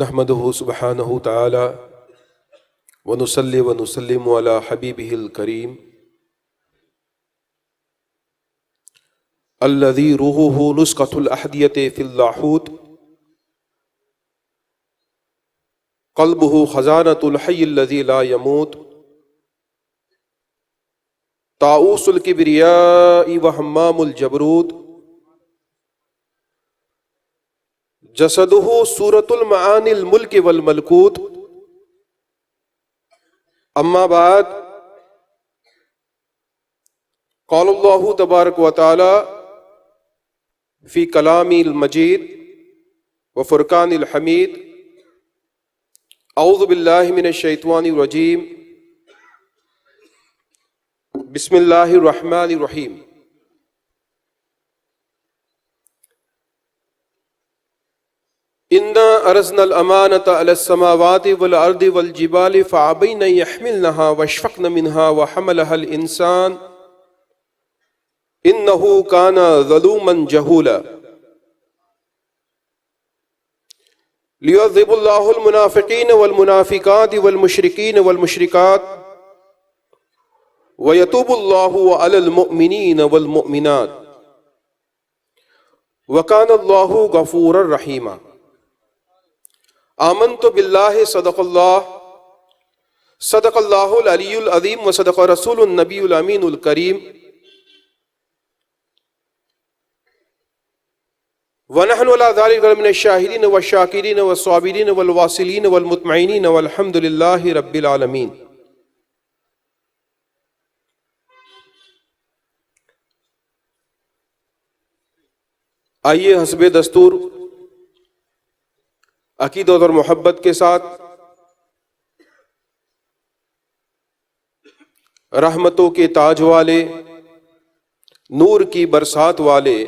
नहमदुहु सुब्हानहु तआला व नुसल्ली व नुसल्लिमु अला हबीबिहिल करीम अल्लज़ी रूहुहु नुस्खतुल अहदियति फिल लाहूत क़ल्बुहु ख़ज़ानतुल हय्यिल लज़ी ला यमूत ताऊसुल किब्रियाइ व हम्मामुल जबरूत जसदुहु सूरतुल मआनिल मुल्क वल मलकूत। अम्मा बाद क़ालल्लाहु तबारक व तआला फ़ी कलामिल मजीद व फ़ुरक़ानिल हमीद औज़ु बिल्लाहि मिनश शैतानिर रजीम बिस्मिल्लाहिर रहमानिर रहीम। इन्ना अरज़नल अमानत अलस समावाति वल अर्दि वल जिबालि फ़अबैन अन यहमिलनहा वअशफ़क़न मिनहा व हमलहल इंसान इन्नहु कान ज़लूमन जहूला। लियुअज़्ज़िबुल्लाहुल मुनाफ़िक़ीन वल मुनाफ़िक़ाति वल मुशरिकीन वल मुशरिकात व यतूबुल्लाहु अलल मुअमिनीन वल मुअमिनात व कानल्लाहु गफ़ूरर रहीमा। आमन्तु बिल्लाहि सदक़ल्लाहुल अलियुल अज़ीम व सदक़ रसूलुन नबियुल अमीनुल करीम व नहनु अला ज़ालिका मिनश शाहिदीन व शाकिरीन व स्वाबिरीन वल वासिलीन वल मुतमईनीन वल्हम्दुलिल्लाहि रब्बिल आलमीन। आइए हस्बे दस्तूर अकीदत और मोहब्बत के साथ रहमतों के ताज वाले, नूर की बरसात वाले,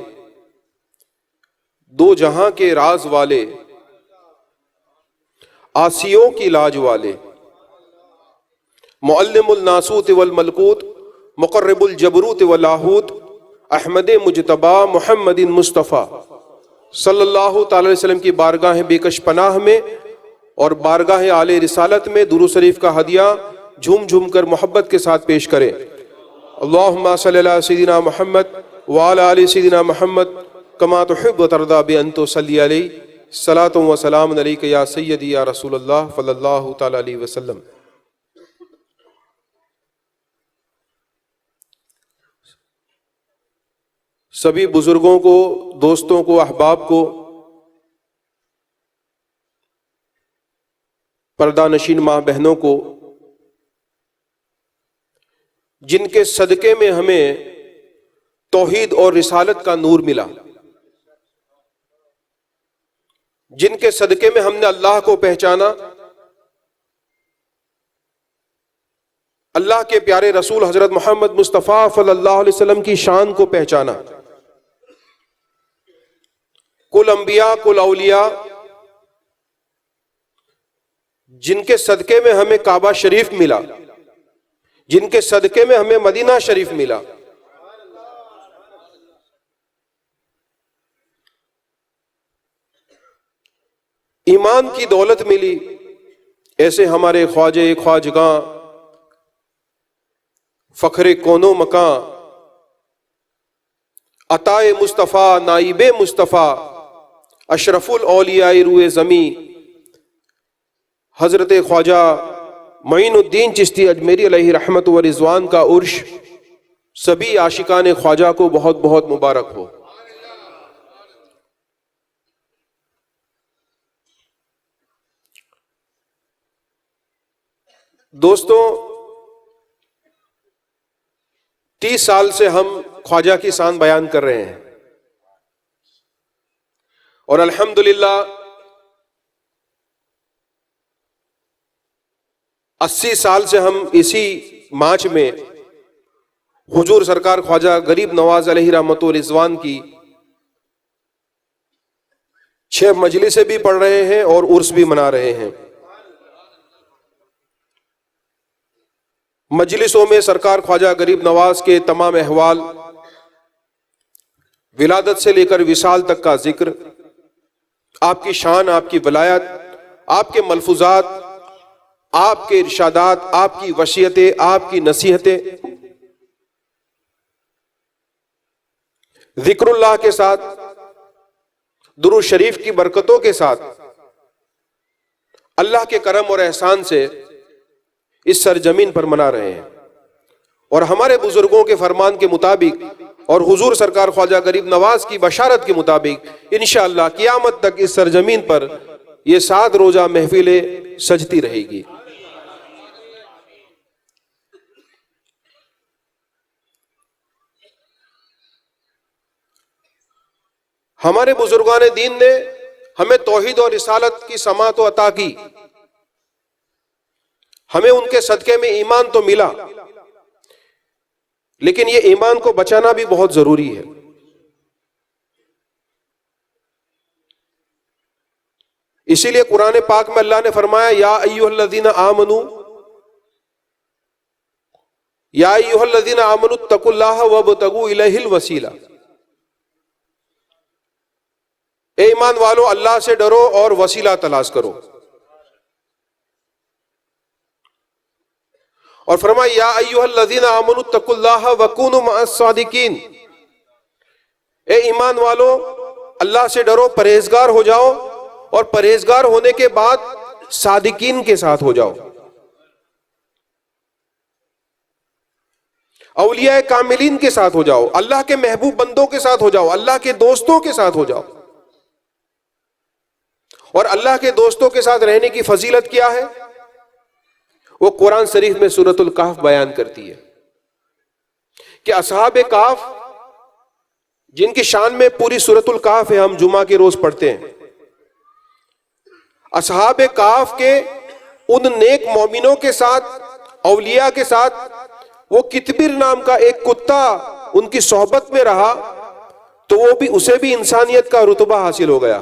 दो जहां के राज वाले, आसियों की लाज वाले, मुअल्लिमुल नासूत वल मलकूत, मुक़र्रिबुल जबरूत वल लाहूत, अहमद मुजतबा मुहम्मदिन मुस्तफ़ा सल्लल्लाहु तआला अलैहि वसल्लम की बारगाह बेकश पनाह में और बारगाह आले रिसालत में दुरूद शरीफ का हदिया झूम झूम कर मोहब्बत के साथ पेश करें। अल्लाहुम्मा सल्लि अला सय्यिदिना मुहम्मद व अला आलि सय्यिदिना मुहम्मद कमा तुहिब्बु व तर्दा बि अन तुसल्ली अलैहि सलातु व सलामुन अलैका या सय्यदी या रसूलल्लाह सल्लल्लाहु तआला अलैहि वसल्लम। सभी बुजुर्गों को, दोस्तों को, अहबाब को, पर्दा नशीन माँ बहनों को, जिनके सदके में हमें तौहीद और रिसालत का नूर मिला, जिनके सदके में हमने अल्लाह को पहचाना, अल्लाह के प्यारे रसूल हजरत मोहम्मद मुस्तफ़ा सल्लल्लाहु अलैहि वसल्लम की शान को पहचाना। कुल अंबिया कुल औलिया, जिनके सदके में हमें काबा शरीफ मिला, जिनके सदके में हमें मदीना शरीफ मिला, ईमान की दौलत मिली, ऐसे हमारे ख्वाजे ख्वाजगां, फखरे कोनो मकां, अताए मुस्तफ़ा नाइबे मुस्तफ़ा अशरफुल औलियाए रूए ज़मी हजरत ख्वाजा मोइनुद्दीन चिश्ती अजमेरी अलैहि रहमत व रिज़वान का उर्श सभी आशिकान ख्वाजा को बहुत बहुत मुबारक हो। दोस्तों, 30 साल से हम ख्वाजा की शान बयान कर रहे हैं और अल्हम्दुलिल्लाह 80 साल से हम इसी मार्च में हुजूर सरकार ख्वाजा गरीब नवाज अलैहि रहमत व रिज़वान की 6 मजलिसें भी पढ़ रहे हैं और उर्स भी मना रहे हैं। मजलिसों में सरकार ख्वाजा गरीब नवाज के तमाम अहवाल, विलादत से लेकर विसाल तक का जिक्र, आपकी शान, आपकी वलायत, आपके मलफूजात, आपके इरशादात, आपकी वसीयतें, आपकी नसीहतें जिक्रुल्लाह के साथ, दुरूद शरीफ की बरकतों के साथ, अल्लाह के करम और एहसान से इस सरजमीन पर मना रहे हैं। और हमारे बुजुर्गों के फरमान के मुताबिक और हुजूर सरकार ख्वाजा गरीब नवाज की बशारत के मुताबिक इंशाअल्लाह क़यामत तक इस सरजमीन पर यह 7 रोजा महफिलें सजती रहेगी। हमारे बुजुर्गान दीन ने हमें तौहीद और रिसालत की समात व अता की। हमें उनके सदके में ईमान तो मिला, लेकिन ये ईमान को बचाना भी बहुत जरूरी है। इसीलिए कुरान पाक में अल्लाह ने फरमाया, या अय्युहल्लज़ीना आमनू तकुल्लाह वब्तगू इलैहिल वसीला। ए ईमान वालो, अल्लाह से डरो और वसीला तलाश करो। और फरमाया, या अय्युहल्लज़ीना आमनू तकुल्लाह वकूनू मअस सादिकीन। ए ईमान वालो, अल्लाह से डरो, परहेजगार हो जाओ, और परहेजगार होने के बाद सादिकीन के साथ हो जाओ, औलिया कामिलीन के साथ हो जाओ, अल्लाह के महबूब बंदों के साथ हो जाओ, अल्लाह के दोस्तों के साथ हो जाओ। और अल्लाह के दोस्तों के साथ रहने की फजीलत क्या है, वो कुरान शरीफ में सूरतुल कहफ बयान करती है कि असहाबे कहफ, जिनकी शान में पूरी सूरतुल कहफ है, हम जुमा के रोज पढ़ते हैं। असहाबे कहफ के उन नेक मोमिनों के साथ, औलिया के साथ, वो कितबिर नाम का एक कुत्ता उनकी सोहबत में रहा तो वो भी, उसे भी इंसानियत का रुतबा हासिल हो गया।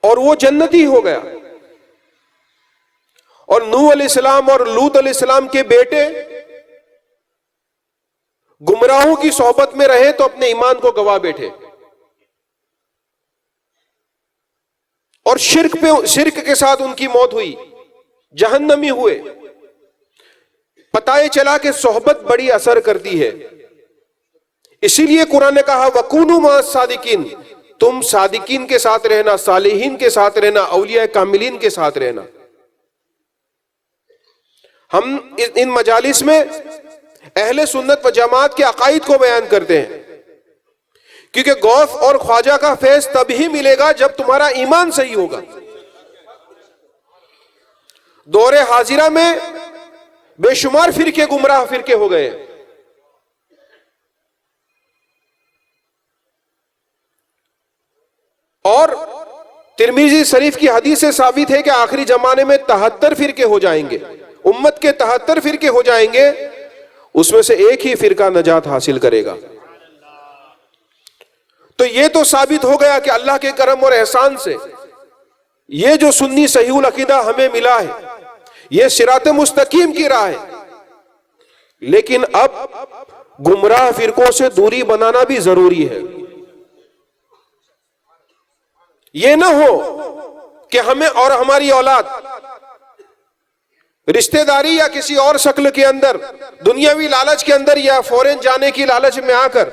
और वो जन्नती हो गया। और नूह अलैहिस्सलाम और लूत अलैहिस्सलाम के बेटे गुमराहों की सोहबत में रहे तो अपने ईमान को गवा बैठे, और शिर्क के साथ उनकी मौत हुई, जहन्नमी हुए। पता चला कि सोहबत बड़ी असर करती है। इसीलिए कुरान ने कहा, वकूनू मअस सादिकीन, तुम सादिकीन के साथ रहना, सालिहीन के साथ रहना, औलिया कामिलीन के साथ रहना। हम इन मजालिस में अहले सुन्नत व जमात के अकाईद को बयान करते हैं, क्योंकि गौस और ख्वाजा का फैज तभी मिलेगा जब तुम्हारा ईमान सही होगा। दौरे हाजिरा में बेशुमार फिरके, गुमराह फिरके हो गए। और तिरमिजी शरीफ की हदीस से साबित है कि आखिरी जमाने में 73 फिरके हो जाएंगे, उम्मत के 73 फिरके हो जाएंगे, उसमें से एक ही फिरका नजात हासिल करेगा। तो ये तो साबित हो गया कि अल्लाह के करम और एहसान से ये जो सुन्नी सहीहुल अकीदा हमें मिला है, ये सिराते मुस्तकीम की राह है। लेकिन अब गुमराह फिरकों से दूरी बनाना भी जरूरी है। ये ना हो कि हमें और हमारी औलाद रिश्तेदारी या किसी और शक्ल के अंदर, दुनियावी लालच के अंदर, या फॉरेन जाने की लालच में आकर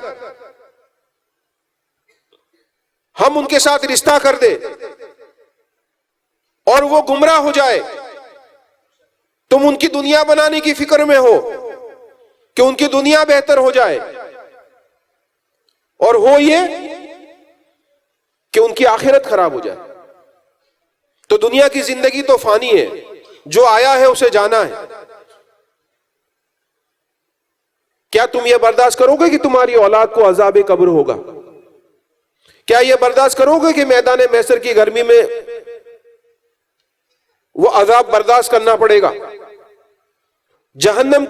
हम उनके साथ रिश्ता कर दे और वो गुमराह हो जाए। तुम उनकी दुनिया बनाने की फिक्र में हो कि उनकी दुनिया बेहतर हो जाए, और हो ये कि उनकी आखिरत खराब हो जाए। तो दुनिया की जिंदगी तो फानी है, जो आया है उसे जाना है। क्या तुम यह बर्दाश्त करोगे कि तुम्हारी औलाद को अजाब कब्र होगा? क्या यह बर्दाश्त करोगे कि मैदान मैसर की गर्मी में वो अजाब बर्दाश्त करना पड़ेगा? जहन्नम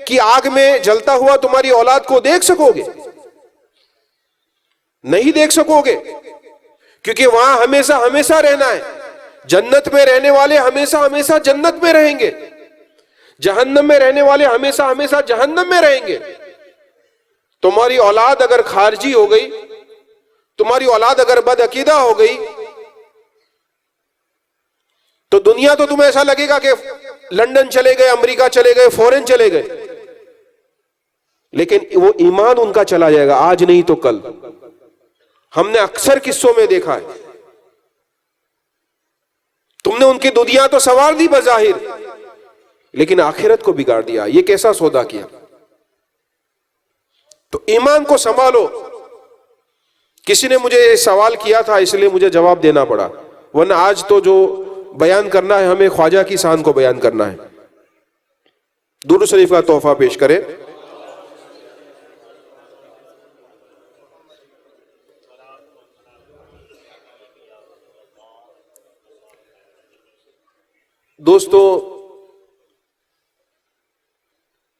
की आग में जलता हुआ तुम्हारी औलाद को देख सकोगे? नहीं देख सकोगे, क्योंकि वहां हमेशा हमेशा रहना है। जन्नत में रहने वाले हमेशा हमेशा जन्नत में रहेंगे, जहन्नम में रहने वाले हमेशा हमेशा जहन्नम में रहेंगे। तुम्हारी औलाद अगर खारजी हो गई तुम्हारी औलाद अगर बदअकीदा हो गई तो दुनिया तो तुम्हें ऐसा लगेगा कि लंदन चले गए, अमेरिका चले गए, फॉरेन चले गए, लेकिन वो ईमान उनका चला जाएगा, आज नहीं तो कल। हमने अक्सर किस्सों में देखा है। तुमने उनकी दुनिया तो संवार दी बज़ाहिर, लेकिन आखिरत को बिगाड़ दिया। ये कैसा सौदा किया? तो ईमान को संभालो। किसी ने मुझे सवाल किया था, इसलिए मुझे जवाब देना पड़ा, वरना आज तो जो बयान करना है हमें ख्वाजा की शान को बयान करना है। दुरूद शरीफ का तोहफा पेश करें। दोस्तों,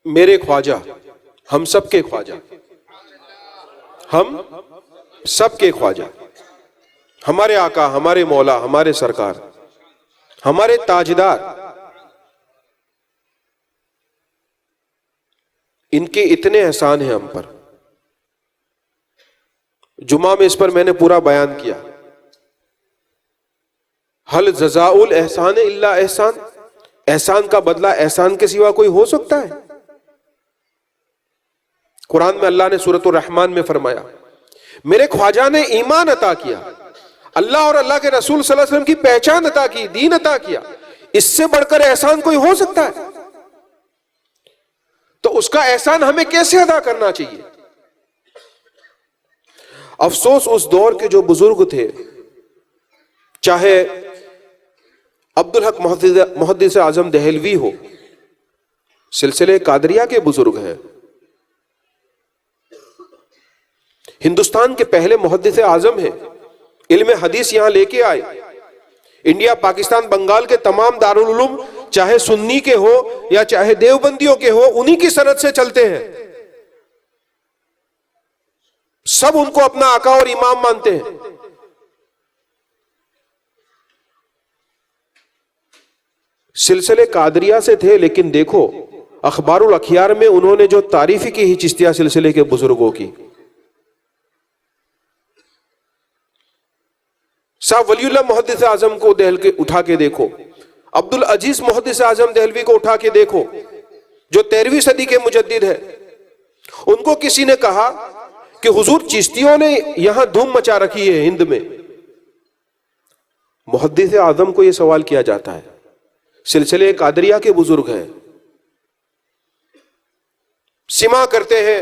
मेरे ख्वाजा, हम सबके ख्वाजा, हम सबके ख्वाजा, हमारे आका, हमारे मौला, हमारे सरकार, हमारे ताजदार, इनके इतने एहसान हैं हम पर। जुमा में इस पर मैंने पूरा बयान किया। हल जज़ाउल एहसान इल्ला एहसान, एहसान का बदला एहसान के सिवा कोई हो सकता है? कुरान में अल्लाह ने सूरतुर रहमान में फरमाया, मेरे ख्वाजा ने ईमान अता किया, अल्लाह और अल्लाह के रसूल सल्लल्लाहु अलैहि वसल्लम की पहचान अता की, दीन अता किया, इससे बढ़कर एहसान कोई हो सकता है? तो उसका एहसान हमें कैसे अदा करना चाहिए? अफसोस उस दौर के जो बुजुर्ग थे, चाहे अब्दुल हक मुहद्दिस आजम देहलवी हो, सिलसिले कादरिया के बुजुर्ग हैं, हिंदुस्तान के पहले मुहद्दिस आजम हैं, इल्म हदीस यहां लेके आए। इंडिया, पाकिस्तान, बंगाल के तमाम दारुल उलूम, चाहे सुन्नी के हो या चाहे देवबंदियों के हो, उन्हीं की सनद से चलते हैं। सब उनको अपना आका और इमाम मानते हैं। सिलसिले कादरिया से थे, लेकिन देखो अखबारुल अखियार में उन्होंने जो तारीफ की ही चिश्तिया सिलसिले के बुजुर्गों की। शाह वलीउल्लाह मुहद्दिस आजम को के उठा के देखो, अब्दुल अजीज मुहद्दिस आजम देहलवी को उठा के देखो, जो 13वीं सदी के मुजद्दिद है। उनको किसी ने कहा कि हुजूर चिश्तियों ने यहां धूम मचा रखी है हिंद में। मुहद्दिस आजम को यह सवाल किया जाता है, सिलसिले कादरिया के बुजुर्ग हैं, सिमा करते हैं,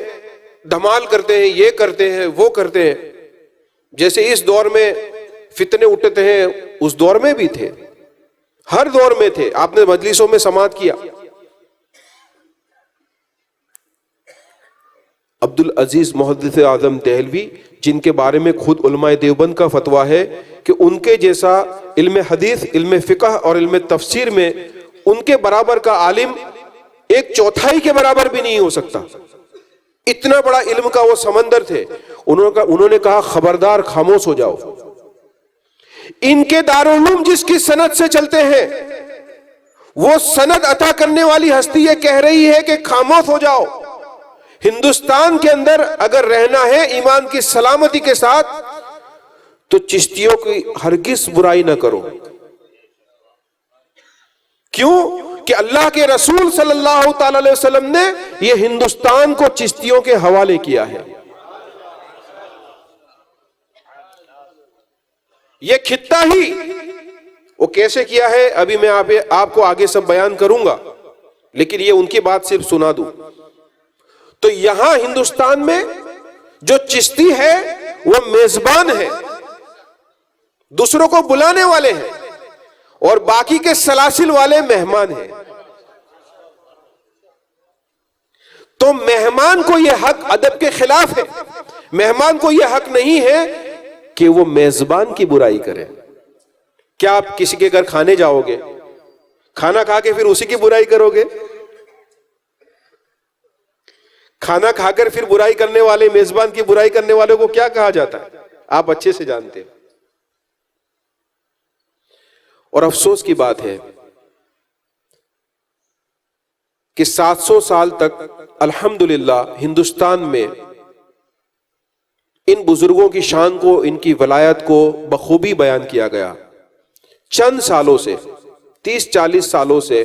धमाल करते हैं, ये करते हैं, वो करते हैं। जैसे इस दौर में फितने उठते हैं, उस दौर में भी थे, हर दौर में थे। आपने मजलिसों में समाअत किया। अब्दुल अजीज मुहद्दिस आजम देहलवी, जिनके बारे में खुद उलमाए देवबंद का फतवा है कि उनके जैसा इल्म हदीस, इल्म फिक़ह और इल्म तफसीर में उनके बराबर का आलिम 1/4 के बराबर भी नहीं हो सकता। इतना बड़ा इल्म का वो समंदर थे। उन्होंने कहा, खबरदार, खामोश हो जाओ। इनके दारुल उलूम जिसकी सनद से चलते हैं, वो सनद अता करने वाली हस्ती ये कह रही है कि खामोश हो जाओ। हिंदुस्तान के अंदर अगर रहना है ईमान की सलामती के साथ, तो चिश्तियों की हरगिज बुराई ना करो। क्यों? कि अल्लाह के रसूल सल्लल्लाहु अलैहि वसल्लम ने यह हिंदुस्तान को चिश्तियों के हवाले किया है। ये खित्ता ही वो कैसे किया है, अभी मैं आपको आगे सब बयान करूंगा, लेकिन ये उनकी बात सिर्फ सुना दूं। तो यहां हिंदुस्तान में जो चिश्ती है वो मेजबान है, दूसरों को बुलाने वाले हैं, और बाकी के सलासिल वाले मेहमान हैं। तो मेहमान को यह हक अदब के खिलाफ है। मेहमान को यह हक नहीं है कि वो मेजबान की बुराई करे। क्या आप किसी के घर खाने जाओगे, खाना खा के फिर उसी की बुराई करोगे? खाना खाकर फिर बुराई करने वाले, मेजबान की बुराई करने वाले को क्या कहा जाता है? आप अच्छे से जानते हैं। और अफसोस की बात है कि 700 साल तक अल्हम्दुलिल्लाह हिंदुस्तान में इन बुजुर्गों की शान को, इनकी वलायत को बखूबी बयान किया गया। चंद सालों से, 30-40 सालों से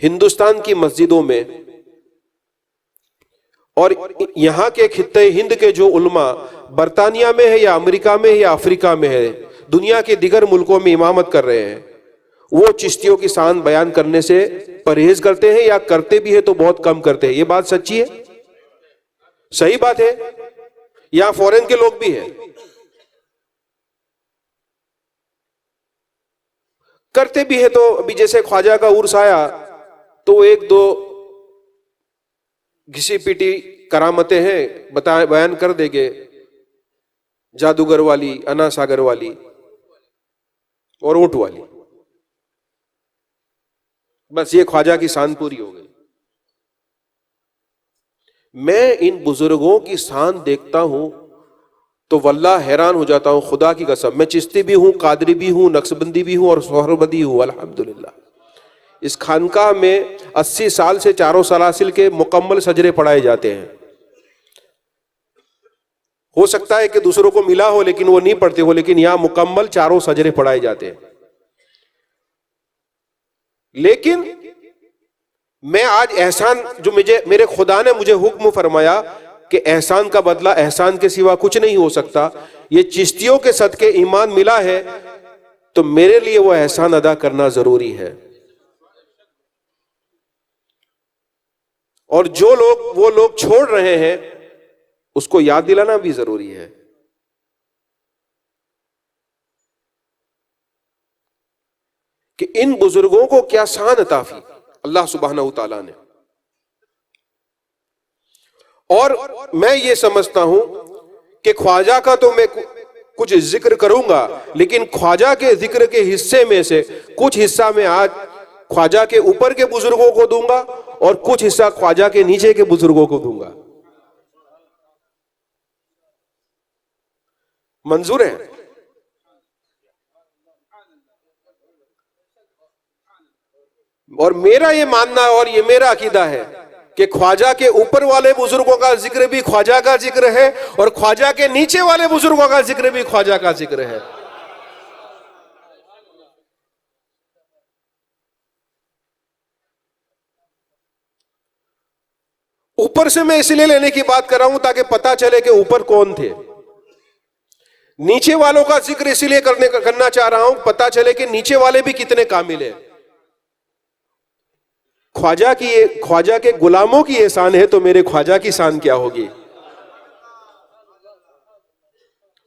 हिंदुस्तान की मस्जिदों में और यहां के खित्ते हिंद के जो उलमा बरतानिया में है या अमेरिका में है या अफ्रीका में है, दुनिया के दिगर मुल्कों में इमामत कर रहे हैं, वो चिश्तियों की शान बयान करने से परहेज करते हैं, या करते भी है तो बहुत कम करते हैं। ये बात सच्ची है, सही बात है। यहां फॉरेन के लोग भी हैं, करते भी है। तो अभी जैसे ख्वाजा का उर्स आया तो एक दो घिसी पीटी करामतें हैं, बयान कर देंगे, जादूगर वाली, अना सागर वाली और ऊंट वाली, बस ये ख्वाजा की शान पूरी हो गई। मैं इन बुजुर्गों की शान देखता हूं तो वल्लाह हैरान हो जाता हूं, खुदा की कसम। मैं चिश्ती भी हूं, कादरी भी हूं, नक्शबंदी भी हूं और सोहरबंदी हूं, अल्हम्दुलिल्लाह। इस खानकाह में 80 साल से चारों सलासिल के मुकम्मल सजरे पढ़ाए जाते हैं। हो सकता है कि दूसरों को मिला हो लेकिन वो नहीं पढ़ते हो, लेकिन यहां मुकम्मल चारों सजरे पढ़ाए जाते हैं। लेकिन मैं आज एहसान, जो मेरे खुदा ने मुझे हुक्म फरमाया कि एहसान का बदला एहसान के सिवा कुछ नहीं हो सकता, ये चिश्तियों के सदके ईमान मिला है तो मेरे लिए वो एहसान अदा करना जरूरी है। और जो लोग वो लोग छोड़ रहे हैं उसको याद दिलाना भी जरूरी है। कि इन बुजुर्गों को क्या शान अता की अल्लाह सुब्हानहू तआला ने। और मैं ये समझता हूं कि ख्वाजा का तो मैं कुछ जिक्र करूंगा, लेकिन ख्वाजा के जिक्र के हिस्से में से कुछ हिस्सा मैं आज ख्वाजा के ऊपर के बुजुर्गों को दूंगा और कुछ हिस्सा ख्वाजा के नीचे के बुजुर्गों को दूंगा। मंजूर है? और मेरा ये मानना और ये मेरा अकीदा है कि ख्वाजा के ऊपर वाले बुजुर्गों का जिक्र भी ख्वाजा का जिक्र है और ख्वाजा के नीचे वाले बुजुर्गों का जिक्र भी ख्वाजा का जिक्र है। ऊपर से मैं इसलिए लेने की बात कर रहा हूं ताकि पता चले कि ऊपर कौन थे। नीचे वालों का जिक्र इसलिए करना चाह रहा हूं, पता चले कि नीचे वाले भी कितने कामिल हैं। ख्वाजा के गुलामों की ये शान है तो मेरे ख्वाजा की शान क्या होगी।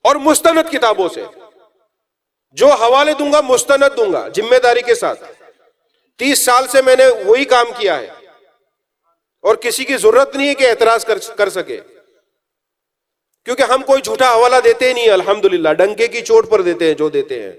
और मुस्तनद किताबों से जो हवाले दूंगा, मुस्तनद दूंगा जिम्मेदारी के साथ। 30 साल से मैंने वही काम किया है और किसी की जरूरत नहीं है कि एतराज कर सके, क्योंकि हम कोई झूठा हवाला देते ही नहीं, अल्हम्दुलिल्लाह। डंके की चोट पर देते हैं जो देते हैं।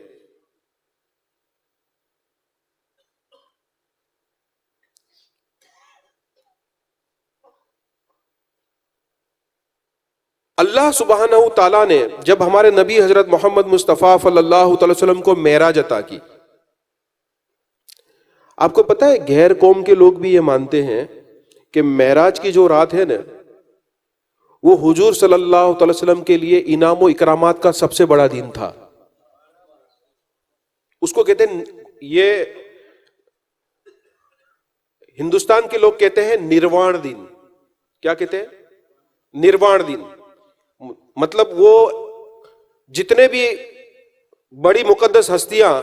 अल्लाह सुब्हानहू ताला ने जब हमारे नबी हजरत मोहम्मद मुस्तफ़ा सल्लल्लाहु अलैहि वसल्लम को मेराज अता की, आपको पता है गैर कौम के लोग भी ये मानते हैं कि मेराज की जो रात है ना, वो हुजूर सल्लल्लाहु अलैहि वसल्लम के लिए इनाम व इकरामात का सबसे बड़ा दिन था। उसको कहते हैं, ये हिंदुस्तान के लोग कहते हैं निर्वाण दिन। क्या कहते हैं? निर्वाण दिन। मतलब वो जितने भी बड़ी मुकद्दस हस्तियां,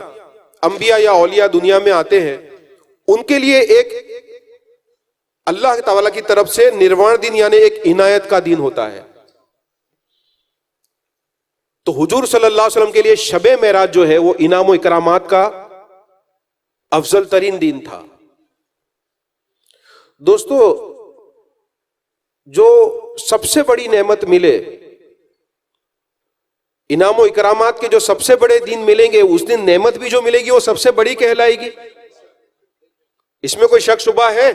अंबिया या औलिया दुनिया में आते हैं, उनके लिए एक अल्लाह ताला की तरफ से निर्वाण दिन यानी एक इनायत का दिन होता है। तो हुजूर सल्लल्लाहु अलैहि वसल्लम के लिए शबे मेराज जो है वो इनाम व इकरामात का अफजल तरीन दिन था। दोस्तों, जो सबसे बड़ी नेमत मिले, इनाम व इकरामात के जो सबसे बड़े दिन मिलेंगे, उस दिन नेमत भी जो मिलेगी वो सबसे बड़ी कहलाएगी। इसमें कोई शक शुबा है?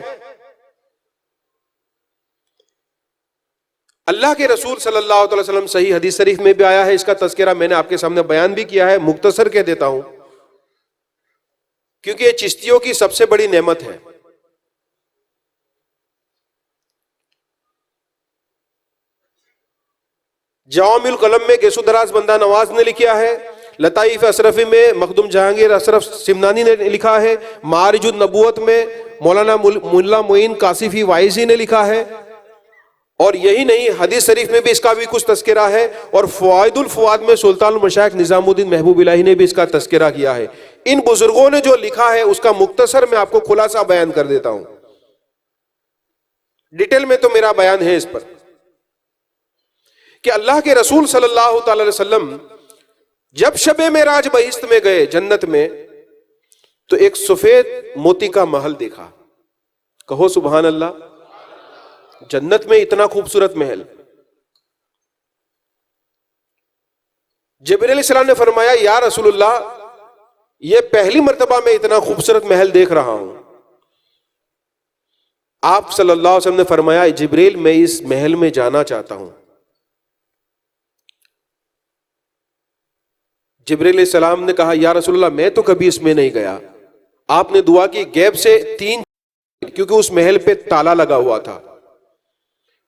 अल्लाह के रसूल सल्लल्लाहु अलैहि वसल्लम सही हदीस शरीफ में भी आया है, इसका तज़किरा मैंने आपके सामने बयान भी किया है, मुख्तसर कह देता हूं क्योंकि ये चिश्तियों की सबसे बड़ी नेमत है। जवामिल कलम में गेसुदराज बंदा नवाज ने लिखा है, लताइफ अशरफी में मखदूम जहांगीर अशरफ सिमनानी ने लिखा है, मारिजुन नबूवत में मौलाना मुल्ला मोइन कासिफी वाइजी ने लिखा है, और यही नहीं हदीस शरीफ में भी इसका भी कुछ तस्करा है, और फवाइदुल फवाद में सुल्तानुल मशाइख निजामुद्दीन महबूब इलाही ने भी इसका तस्करा किया है। इन बुजुर्गों ने जो लिखा है उसका मुख्तसर मैं आपको खुलासा बयान कर देता हूं, डिटेल में तो मेरा बयान है इस पर, कि अल्लाह के रसूल सल्लल्लाहु अलैहि वसल्लम जब शबे मेराज बहिश्त में गए जन्नत में, तो एक सफेद मोती का महल देखा। कहो सुभान अल्लाह। जन्नत में इतना खूबसूरत महल। जिब्रील अलैहिस्सलाम ने फरमाया, या रसूलुल्लाह, ये पहली मर्तबा में इतना खूबसूरत महल देख रहा हूं। आप सल्लल्लाहु अलैहि वसल्लम ने फरमाया, जिब्रील, मैं इस महल में जाना चाहता हूं। जिब्रील अलैहिस्सलाम ने कहा, या रसूलुल्लाह, मैं तो कभी इसमें नहीं गया। आपने दुआ की गैब से 3, क्योंकि उस महल पे ताला लगा हुआ था।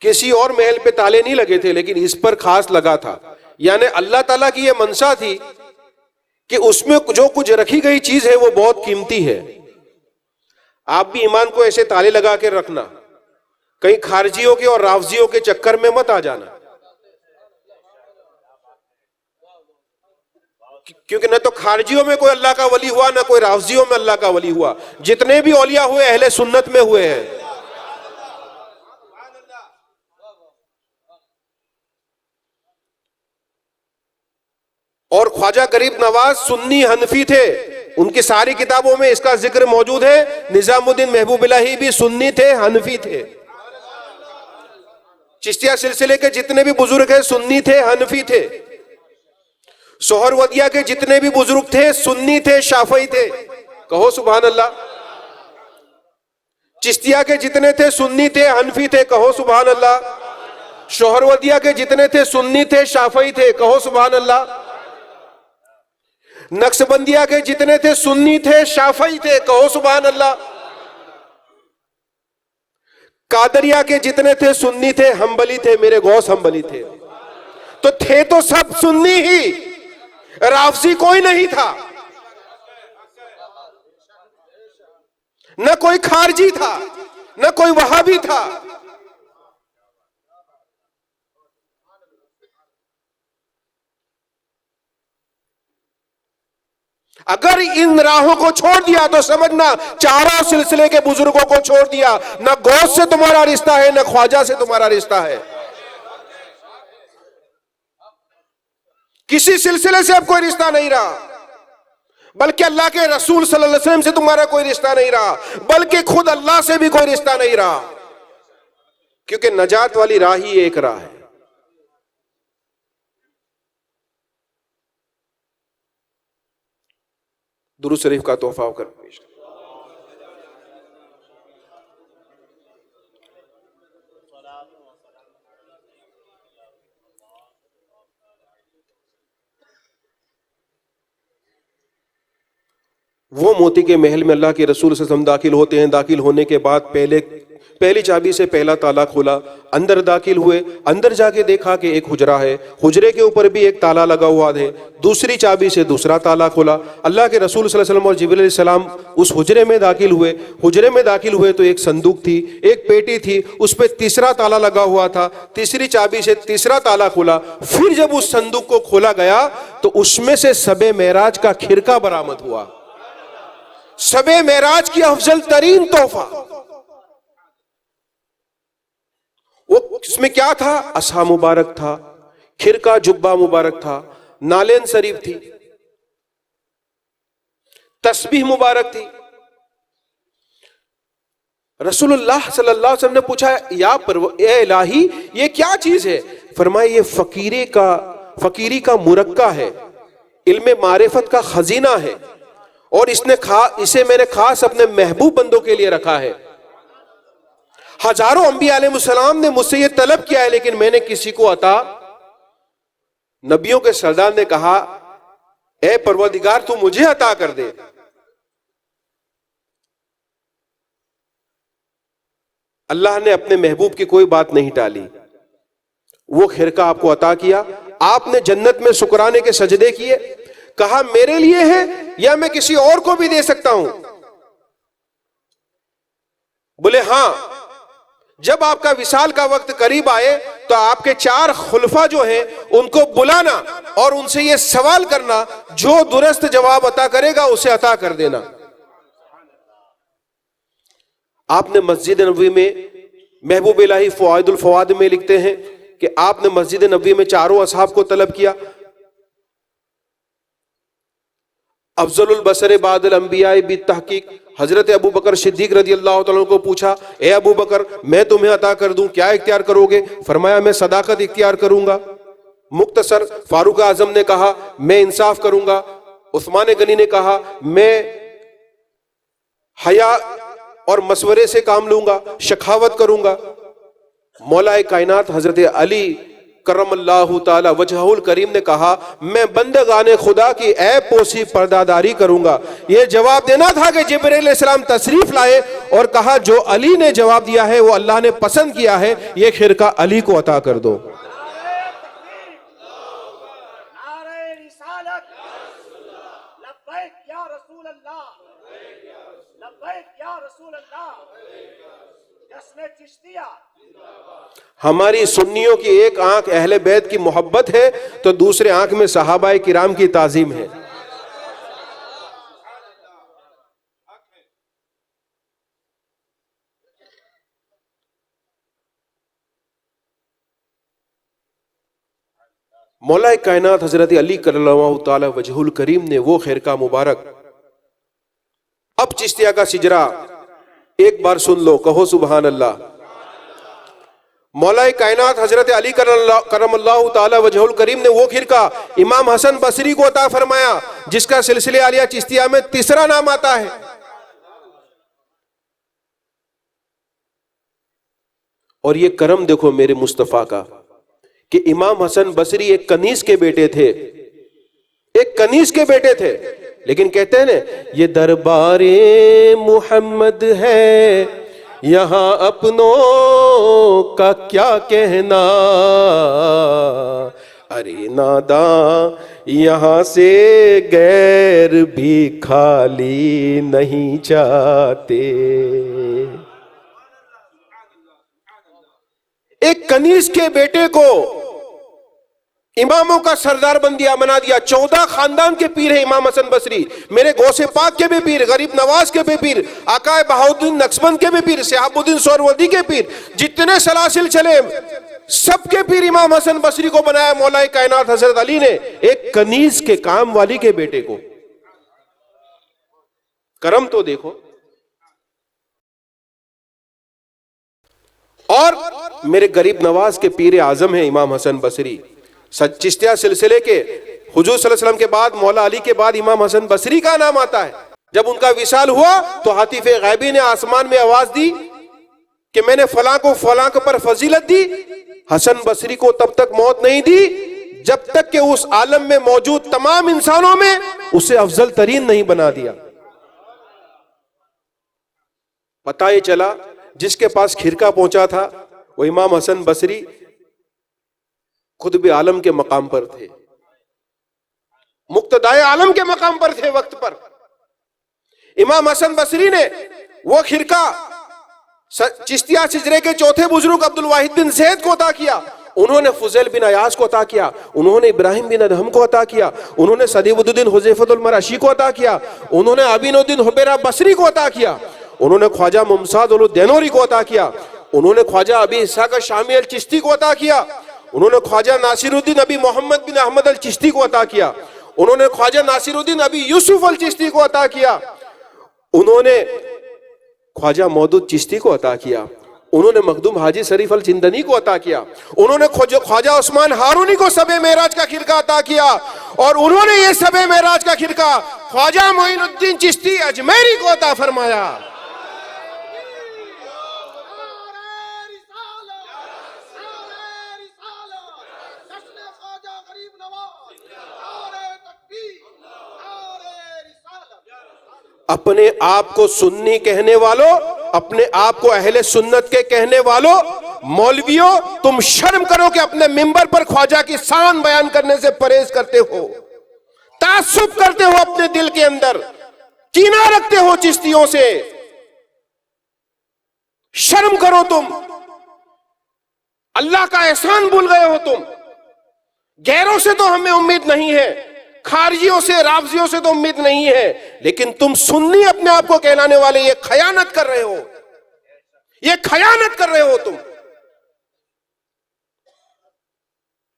किसी और महल पे ताले नहीं लगे थे, लेकिन इस पर खास लगा था। यानी अल्लाह ताला की यह मंशा थी कि उसमें जो कुछ रखी गई चीज है वो बहुत कीमती है। आप भी ईमान को ऐसे ताले लगा के रखना, कहीं खारजियों के और रावजियों के चक्कर में मत आ जाना, क्योंकि न तो खारजियों में कोई अल्लाह का वली हुआ, न कोई रावजियों में अल्लाह का वली हुआ। जितने भी औलिया हुए अहले सुन्नत में हुए हैं। और ख्वाजा गरीब नवाज सुन्नी हनफी थे, उनकी सारी किताबों में इसका जिक्र मौजूद है। निजामुद्दीन महबूब इलाही भी सुन्नी थे, हनफी थे। चिश्तिया सिलसिले के जितने भी बुजुर्ग हैं सुन्नी थे, हनफी थे। सोहरवदिया के जितने भी बुजुर्ग थे सुन्नी थे, शाफई थे। कहो सुभान अल्लाह। चिश्तिया के जितने थे सुन्नी थे, हनफी थे। कहो सुभान अल्लाह। सोहरवदिया के जितने थे सुन्नी थे, शाफई थे। कहो सुभान अल्लाह। नक्शबंदिया के जितने थे सुन्नी थे, शाफई थे। कहो सुभान अल्लाह। कादरिया के जितने थे सुन्नी थे, हम्बली थे। मेरे गौस हम्बली थे। तो थे तो सब सुन्नी ही, राफजी कोई नहीं था, न कोई खारजी था, न कोई वहाबी था। अगर इन राहों को छोड़ दिया तो समझना चारों सिलसिले के बुजुर्गों को छोड़ दिया। न गौस से तुम्हारा रिश्ता है, न ख्वाजा से तुम्हारा रिश्ता है। किसी सिलसिले से अब कोई रिश्ता नहीं रहा, बल्कि अल्लाह के रसूल सल्लल्लाहु अलैहि वसल्लम से तुम्हारा कोई रिश्ता नहीं रहा, बल्कि खुद अल्लाह से भी कोई रिश्ता नहीं रहा। क्योंकि नजात वाली राह ही एक राह है। दुरूद शरीफ का तोहफा कर पेश। वो मोती के महल में अल्लाह के रसूल सल्लल्लाहु अलैहि वसल्लम दाखिल होते हैं। दाखिल होने के बाद पहली चाबी से पहला ताला खोला, अंदर दाखिल हुए। अंदर जाके देखा कि एक हुजरा है, हुजरे के ऊपर भी एक ताला लगा हुआ है। दूसरी चाबी से दूसरा ताला खोला। अल्लाह के रसूल सल्लल्लाहु अलैहि वसल्लम और जिब्रील अलैहिस्सलाम उस हुजरे में दाखिल हुए। हुजरे में दाखिल हुए तो एक संदूक थी, एक पेटी थी, उस पर तीसरा ताला लगा हुआ था। तीसरी चाबी से तीसरा ताला खोला। फिर जब उस संदूक को खोला गया तो उसमें से शबे मेराज का खिरका बरामद हुआ। शबे मेराज की अफजल तरीन तोहफा। वो इसमें क्या था? असा मुबारक था, खिरका जुब्बा मुबारक था, नालेन शरीफ थी, तस्बीह मुबारक थी। रसूलुल्लाह सल्लल्लाहु अलैहि वसल्लम ने पूछा, ए इलाही, ये क्या चीज है? फरमाया, ये फकीरी का मुरक्का है, इल्मे मारिफत का खजीना है, और इसे मैंने खास अपने महबूब बंदों के लिए रखा है। हजारों अंबिया अलैहिस्सलाम ने मुझसे यह तलब किया है, लेकिन मैंने किसी को अता। नबियों के सरदार ने कहा, ए परवरदिगार, तू मुझे अता कर दे। अल्लाह ने अपने महबूब की कोई बात नहीं टाली। वो खिरका आपको अता किया। आपने जन्नत में शुक्राने के सजदे किए, कहा मेरे लिए है या मैं किसी और को भी दे सकता हूं? बोले हां। जब आपका विसाल का वक्त करीब आए तो आपके 4 खुलफा जो हैं उनको बुलाना और उनसे यह सवाल करना, जो दुरुस्त जवाब अता करेगा उसे अता कर देना। आपने मस्जिद नबवी में, महबूब इलाही फवाइदुल फवाद में लिखते हैं कि आपने मस्जिद नबवी में चारों असहाब को तलब किया। अफजलुल बसर बादल अंबिया बित्तहकीक हजरत अबू बकर सिद्दीक रजी अल्लाह तआला को पूछा, ए अबू बकर मैं तुम्हें अता कर दूं, क्या इख्तियार करोगे? फरमाया मैं सदाकत इख्तियार करूंगा। मुख्तसर फारूक आजम ने कहा मैं इंसाफ करूंगा। उस्मान गनी ने कहा मैं हया और मशवरे से काम लूंगा, शखावत करूंगा। मौलाए कायनात हजरत अली करमल्लाहु ताला वजहुल करीम ने कहा मैं बंदगाने खुदा की ऐब पोसी पर्दादारी करूंगा। यह जवाब देना था कि जिब्रील अलैहिस्सलाम तशरीफ लाए और कहा जो अली ने जवाब दिया है वो अल्लाह ने पसंद किया है, यह खिरका अली को अता कर दो। हमारी सुन्नियों की एक आंख अहले बैत की मोहब्बत है तो दूसरे आंख में सहाबाए किराम की ताजीम है। मौलाए कायनात हजरत अली करल्लाहु ताला वजहुल करीम ने वो खिरका मुबारक, अब चिश्तिया का सिजरा एक बार सुन लो, कहो सुभान अल्लाह। मौलाए कायनात हजरत अली करमल्लाहु ताला वजहुल करीम ने वो खिरका इमाम हसन बसरी को अता फरमाया जिसका सिलसिले आलिया चिश्तिया में तीसरा नाम आता है। और ये करम देखो मेरे मुस्तफा का कि इमाम हसन बसरी एक कनीज के बेटे थे, एक कनीज के बेटे थे, लेकिन कहते हैं ना ये दरबारे मुहम्मद है, यहां अपनों का क्या कहना, अरे नादा यहां से गैर भी खाली नहीं जाते। एक कनीज के बेटे को इमामों का सरदार बना दिया। 14 खानदान के पीर है इमाम हसन बसरी, मेरे गौसे पाक के भी पीर, गरीब नवाज के भी पीर, आकाए बहाउद्दीन नक्शबंद के भी पीर, सिहाबुद्दीन सोहरवर्दी के पीर, जितने सलासिल चले सबके पीर इमाम हसन बसरी को बनाया मौलाए कायनात हजरत अली ने, एक कनीज के काम वाली के बेटे को। करम तो देखो। और मेरे गरीब नवाज के पीर आजम है इमाम हसन बसरी। चिश्तिया सिलसिले के हुजूर सल्लल्लाहु अलैहि वसल्लम के बाद, मौला अली के बाद इमाम हसन बसरी का नाम आता है। जब उनका विसाल हुआ तो हातिफे गैबी ने आसमान में आवाज दी कि मैंने फलां को फलां पर फजीलत दी। हसन बसरी को तब तक मौत नहीं दी जब तक कि उस आलम में मौजूद तमाम इंसानों में उसे अफजल तरीन नहीं बना दिया। पता ये चला जिसके पास खिरका पहुंचा था वो इमाम हसन बसरी खुतब आलम के मकाम पर थे, मुक्तदाए आलम के मकाम पर थे वक्त पर। इमाम हसन बसरी ने वो खिरका चिश्तिया सिजरे के चौथे बुजुर्ग अब्दुल वाहिद बिन ज़ैद को अता किया, उन्होंने फुज़ैल बिन अयाज को अता किया, उन्होंने इब्राहिम बिन अदहम को अता किया, उन्होंने सदीउद्दीन हुज़ैफतुल मराशी को अता किया, उन्होंने अबीनुद्दीन हुबैरा बसरी को अता किया, उन्होंने ख्वाजा मुमसाद उल दैनोरी को अता किया, उन्होंने ख्वाजा अबी इस्हाक शामी अल चिश्ती को अता किया, उन्होंने ख्वाजा नासिरुद्दीन अबी मोहम्मद बिन अहमद अल चिश्ती को अता किया, उन्होंने ख्वाजा नासिरुद्दीन अबी यूसुफ अल चिश्ती को अता किया, उन्होंने ख्वाजा मौदूद चिश्ती को अता किया, उन्होंने मखदूम हाजी शरीफ अल चिंदनी को अता किया, उन्होंने ख्वाजा उस्मान हारूनी को सबे मेराज का खिरका अता किया, और उन्होंने ये सबे मेराज का खिरका ख्वाजा मोइनुद्दीन चिश्ती अजमेरी को अता फरमाया। अपने आप को सुन्नी कहने वालों, अपने आप को अहले सुन्नत के कहने वालों, मौलवियों, तुम शर्म करो कि अपने मिंबर पर ख्वाजा की शान बयान करने से परहेज करते हो, ताज्जुब करते हो, अपने दिल के अंदर कीना रखते हो चिश्तियों से। शर्म करो तुम, अल्लाह का एहसान भूल गए हो तुम। गैरों से तो हमें उम्मीद नहीं है, खारजियों से, राफजियों से तो उम्मीद नहीं है, लेकिन तुम सुन्नी अपने आप को कहलाने वाले ये खयानत कर रहे हो, ये खयानत कर रहे हो तुम।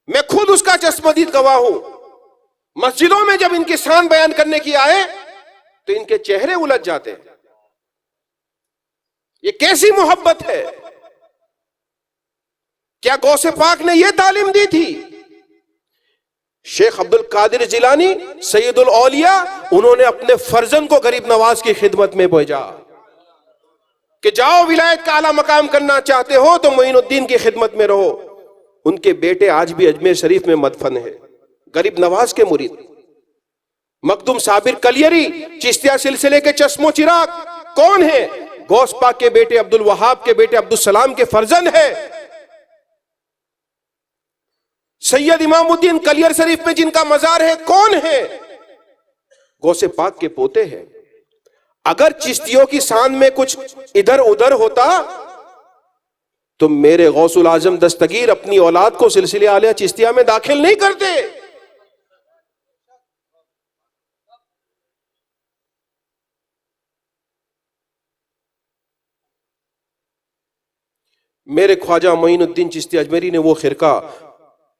मैं खुद उसका चश्मदीद गवाह हूं। मस्जिदों में जब इनकी शान बयान करने की आए तो इनके चेहरे उलझ जाते हैं। ये कैसी मोहब्बत है? क्या गौसे पाक ने यह तालीम दी थी? शेख अब्दुल कादिर जिलानी सैयदुल औलिया, उन्होंने अपने फर्जंद को गरीब नवाज की खिदमत में भेजा कि जाओ, विलायत का आला मकाम करना चाहते हो तो मोइनुद्दीन की खिदमत में रहो। उनके बेटे आज भी अजमेर शरीफ में मदफन है, गरीब नवाज के मुरीद। मखदूम साबिर कलियरी चिश्तिया सिलसिले के चश्मो चिराग कौन है? गौस पाक के बेटे अब्दुल वहाब के बेटे अब्दुल सलाम के फर्जंद है। सैयद इमामुद्दीन कलियर शरीफ में जिनका मजार है कौन है? गौसे पाक के पोते हैं। अगर चिश्तियों की शान में कुछ इधर उधर होता तो मेरे गौसुल आजम दस्तगीर अपनी औलाद को सिलसिले आलिया चिश्तिया में दाखिल नहीं करते। मेरे ख्वाजा मोइनुद्दीन चिश्ती अजमेरी ने वो खिरका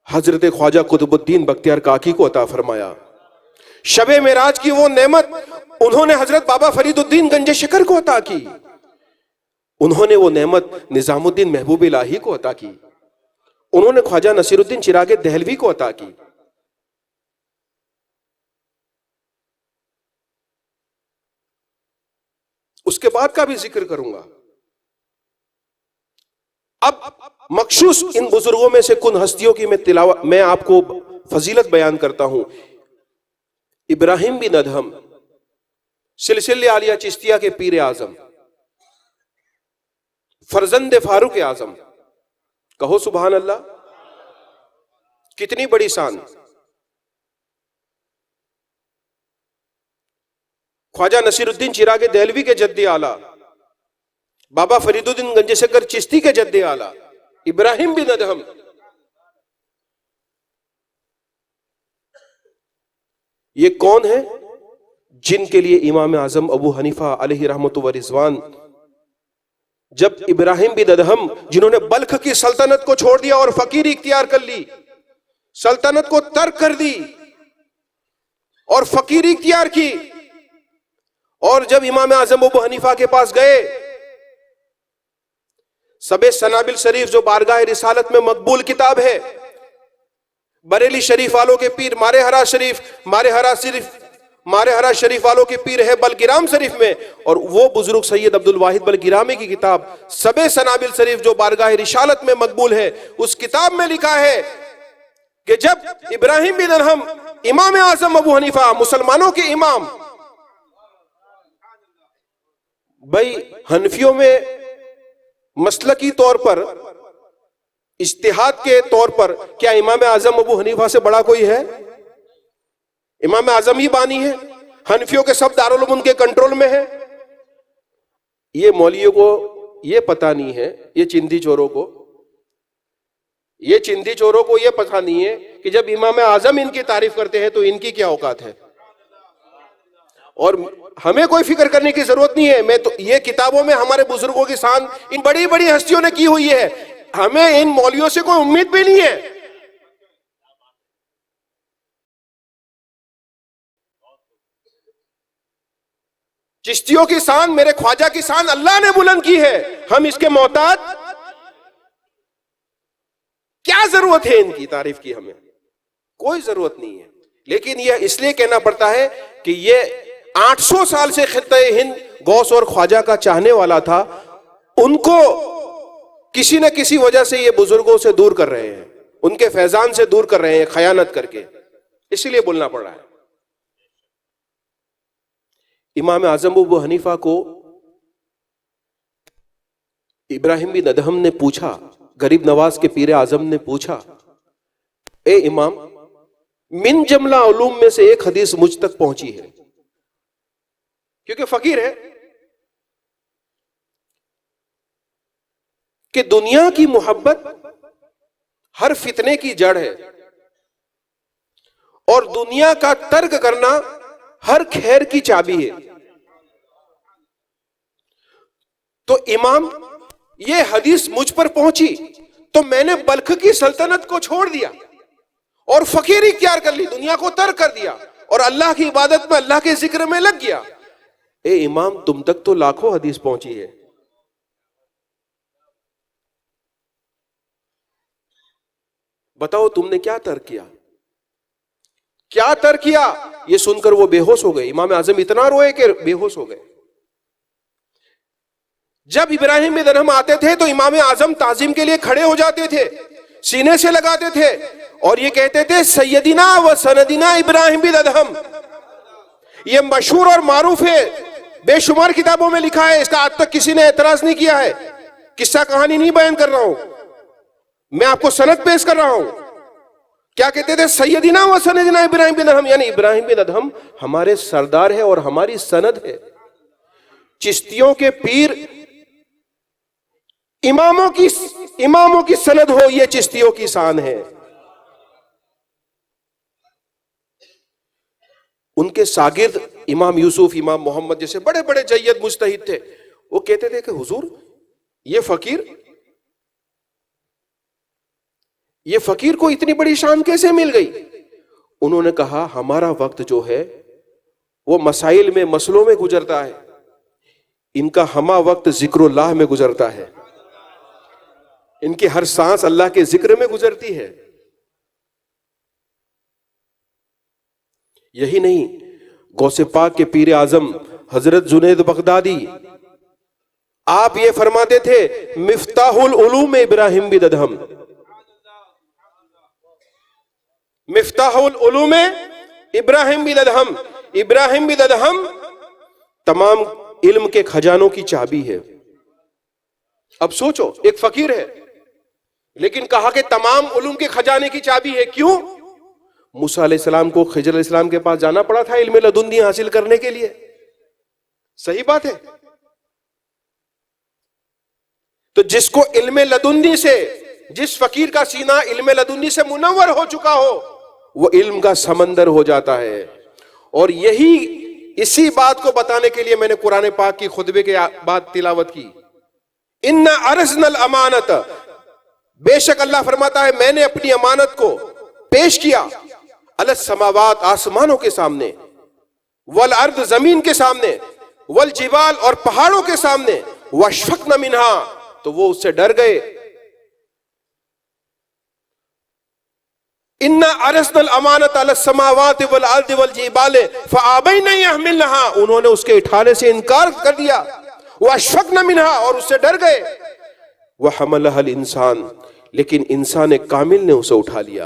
हजरत ख्वाजा कुतुबुद्दीन बख्तियार काकी को अता फरमाया। शबे मेराज की वो नेमत उन्होंने हजरत बाबा फरीदुद्दीन गंजे शिकर को अता की। उन्होंने वो नेमत निजामुद्दीन महबूब इलाही को अता की। उन्होंने ख्वाजा नसीरुद्दीन चिरागे दहलवी को अता की। उसके बाद का भी जिक्र करूंगा। अब मखसूस इन बुजुर्गों में से कुछ हस्तियों की मैं आपको फजीलत बयान करता हूं। इब्राहिम बिन अदहम सिलसिले आलिया चिश्तिया के पीर आजम, फरजंद फारूक आजम, कहो सुभान अल्लाह, कितनी बड़ी शान। ख्वाजा नसीरुद्दीन चिरागे दहलवी के जद्दे आला, बाबा फरीदुद्दीन गंजेशकर चिश्ती के जद्दे आला इब्राहिम बिन अदहम। ये कौन है जिनके लिए इमाम आजम अबू हनीफा अलैहि रहमतु व रिजवान, जब इब्राहिम बिन अदहम जिन्होंने बल्ख की सल्तनत को छोड़ दिया और फकीरी इख्तियार कर ली, सल्तनत को तर्क कर दी और फकीरी इख्तियार की, और जब इमाम आजम अबू हनीफा के पास गए, सबे सनाबिल शरीफ जो बारगाह रिसालत में मकबूल किताब है, बरेली शरीफ वालों के पीर मारे हरा शरीफ वालों के पीर है बलगिराम शरीफ में, और वो बुजुर्ग सैयद अब्दुल वाहिद बलगिरामी की किताब सबे सनाबिल शरीफ जो बारगाह रिसालत में मकबूल है, उस किताब में लिखा है कि जब इब्राहिम बिन अदहम इमाम आजम अबू हनीफा मुसलमानों के इमाम, भाई हनफियों में मसलकी तौर पर, इज्तिहाद के तौर पर क्या इमाम आजम अबू हनीफा से बड़ा कोई है? इमाम आजम ही बानी है। हनफियों के सब दारुल उलूम उनके कंट्रोल में है। ये मौलियों को ये पता नहीं है, ये चिंदी चोरों को ये पता नहीं है कि जब इमाम आजम इनकी तारीफ करते हैं तो इनकी क्या औकात है। और हमें कोई फिक्र करने की जरूरत नहीं है। मैं तो ये किताबों में हमारे बुजुर्गों की शान इन बड़ी बड़ी हस्तियों ने की हुई है, हमें इन मौलियों से कोई उम्मीद भी नहीं है। चिश्तियों की शान, मेरे ख्वाजा की शान अल्लाह ने बुलंद की है, हम इसके मोहताज। क्या जरूरत है इनकी तारीफ की? हमें कोई जरूरत नहीं है। लेकिन यह इसलिए कहना पड़ता है कि यह 800 साल से खित्ते हिंद गौस और ख्वाजा का चाहने वाला था, उनको किसी न किसी वजह से ये बुजुर्गों से दूर कर रहे हैं, उनके फैजान से दूर कर रहे हैं, खयानत करके, इसीलिए बोलना पड़ रहा है। इमाम आजम अबू हनीफा को इब्राहिम बिन अदहम ने पूछा गरीब नवाज के पीर आजम ने पूछा, ए इमाम, मिन जमला उलूम में से एक हदीस मुझ तक पहुंची है, क्योंकि फकीर है, कि दुनिया की मोहब्बत हर फितने की जड़ है और दुनिया का तर्क करना हर खैर की चाबी है। तो इमाम, ये हदीस मुझ पर पहुंची तो मैंने बल्ख की सल्तनत को छोड़ दिया और फकीरी इख्तियार कर ली, दुनिया को तर्क कर दिया और अल्लाह की इबादत में, अल्लाह के जिक्र में लग गया। ए इमाम, तुम तक तो लाखों हदीस पहुंची है, बताओ तुमने क्या तर्क किया, क्या तर्क किया? ये सुनकर वो बेहोश हो गए। इमाम आजम इतना रोए कि बेहोश हो गए। जब इब्राहिम बिन अदहम आते थे तो इमाम आजम ताजीम के लिए खड़े हो जाते थे, सीने से लगाते थे और ये कहते थे, सैयदिना व सनदिना इब्राहिम बिन अदहम। ये मशहूर और मारूफ है, बेशुमार किताबों में लिखा है, इसका आज तक किसी ने एतराज नहीं किया है। किस्सा कहानी नहीं बयान कर रहा हूं, मैं आपको सनद पेश कर रहा हूं। क्या कहते थे? सैयदिना व सनदिना इब्राहिम बिन अदहम, यानी इब्राहिम बिन अदहम हमारे सरदार है और हमारी सनद है। चिश्तियों के पीर इमामों की सनद हो, ये चिश्तियों की शान है। उनके शागिर्द इमाम यूसुफ, इमाम मोहम्मद जैसे बड़े बड़े जय्यद मुज्तहिद थे, वो कहते थे कि हुजूर, ये फकीर को इतनी बड़ी शान कैसे मिल गई? उन्होंने कहा, हमारा वक्त जो है वो मसाइल में, मसलों में गुजरता है, इनका हमा वक्त जिक्रुल्लाह में गुजरता है, इनकी हर सांस अल्लाह के जिक्र में गुजरती है। यही नहीं, गौसे पाक के पीर आजम हजरत जुनैद बगदादी, आप ये फरमाते थे, मिफ्ताहुल उलूम इब्राहिम बिन अदहम, मिफ्ताहुल उलूम इब्राहिम बिन अदहम। इब्राहिम बिन अदहम तमाम इल्म के खजानों की चाबी है। अब सोचो, एक फकीर है लेकिन कहा कि तमाम उलूम के खजाने की चाबी है। क्यों? मूसा अलैहिस्सलाम को खिजर अलैहिस्सलाम के पास जाना पड़ा था इल्म लदुन्नी हासिल करने के लिए। सही बात है। तो जिसको इल्म लदुन्नी से, जिस फकीर का सीना इल्म लदुन्नी से मुनव्वर हो चुका हो, वो इल्म का समंदर हो जाता है। और इसी बात को बताने के लिए मैंने कुरान पाक की खुतबे के बाद तिलावत की, इन्ना अरज़नल अमानत, बेशक अल्लाह फरमाता है, मैंने अपनी अमानत को पेश किया, अलस समावात, आसमानों के सामने, वल अर्द, जमीन के सामने, वल जिबाल, और पहाड़ों के सामने, वशफ़क़्न मिन्हा, तो वो उससे डर गए। इन्ना अरज़नल अमानत अलस समावात वल अर्द वल जिबाल फ़अबैन यहमिलनहा, उन्होंने उसके उठाने से इनकार कर दिया। वशफ़क़्न मिन्हा, और उससे डर गए। वहमलहल इंसान, लेकिन इंसान कामिल ने उसे उठा लिया।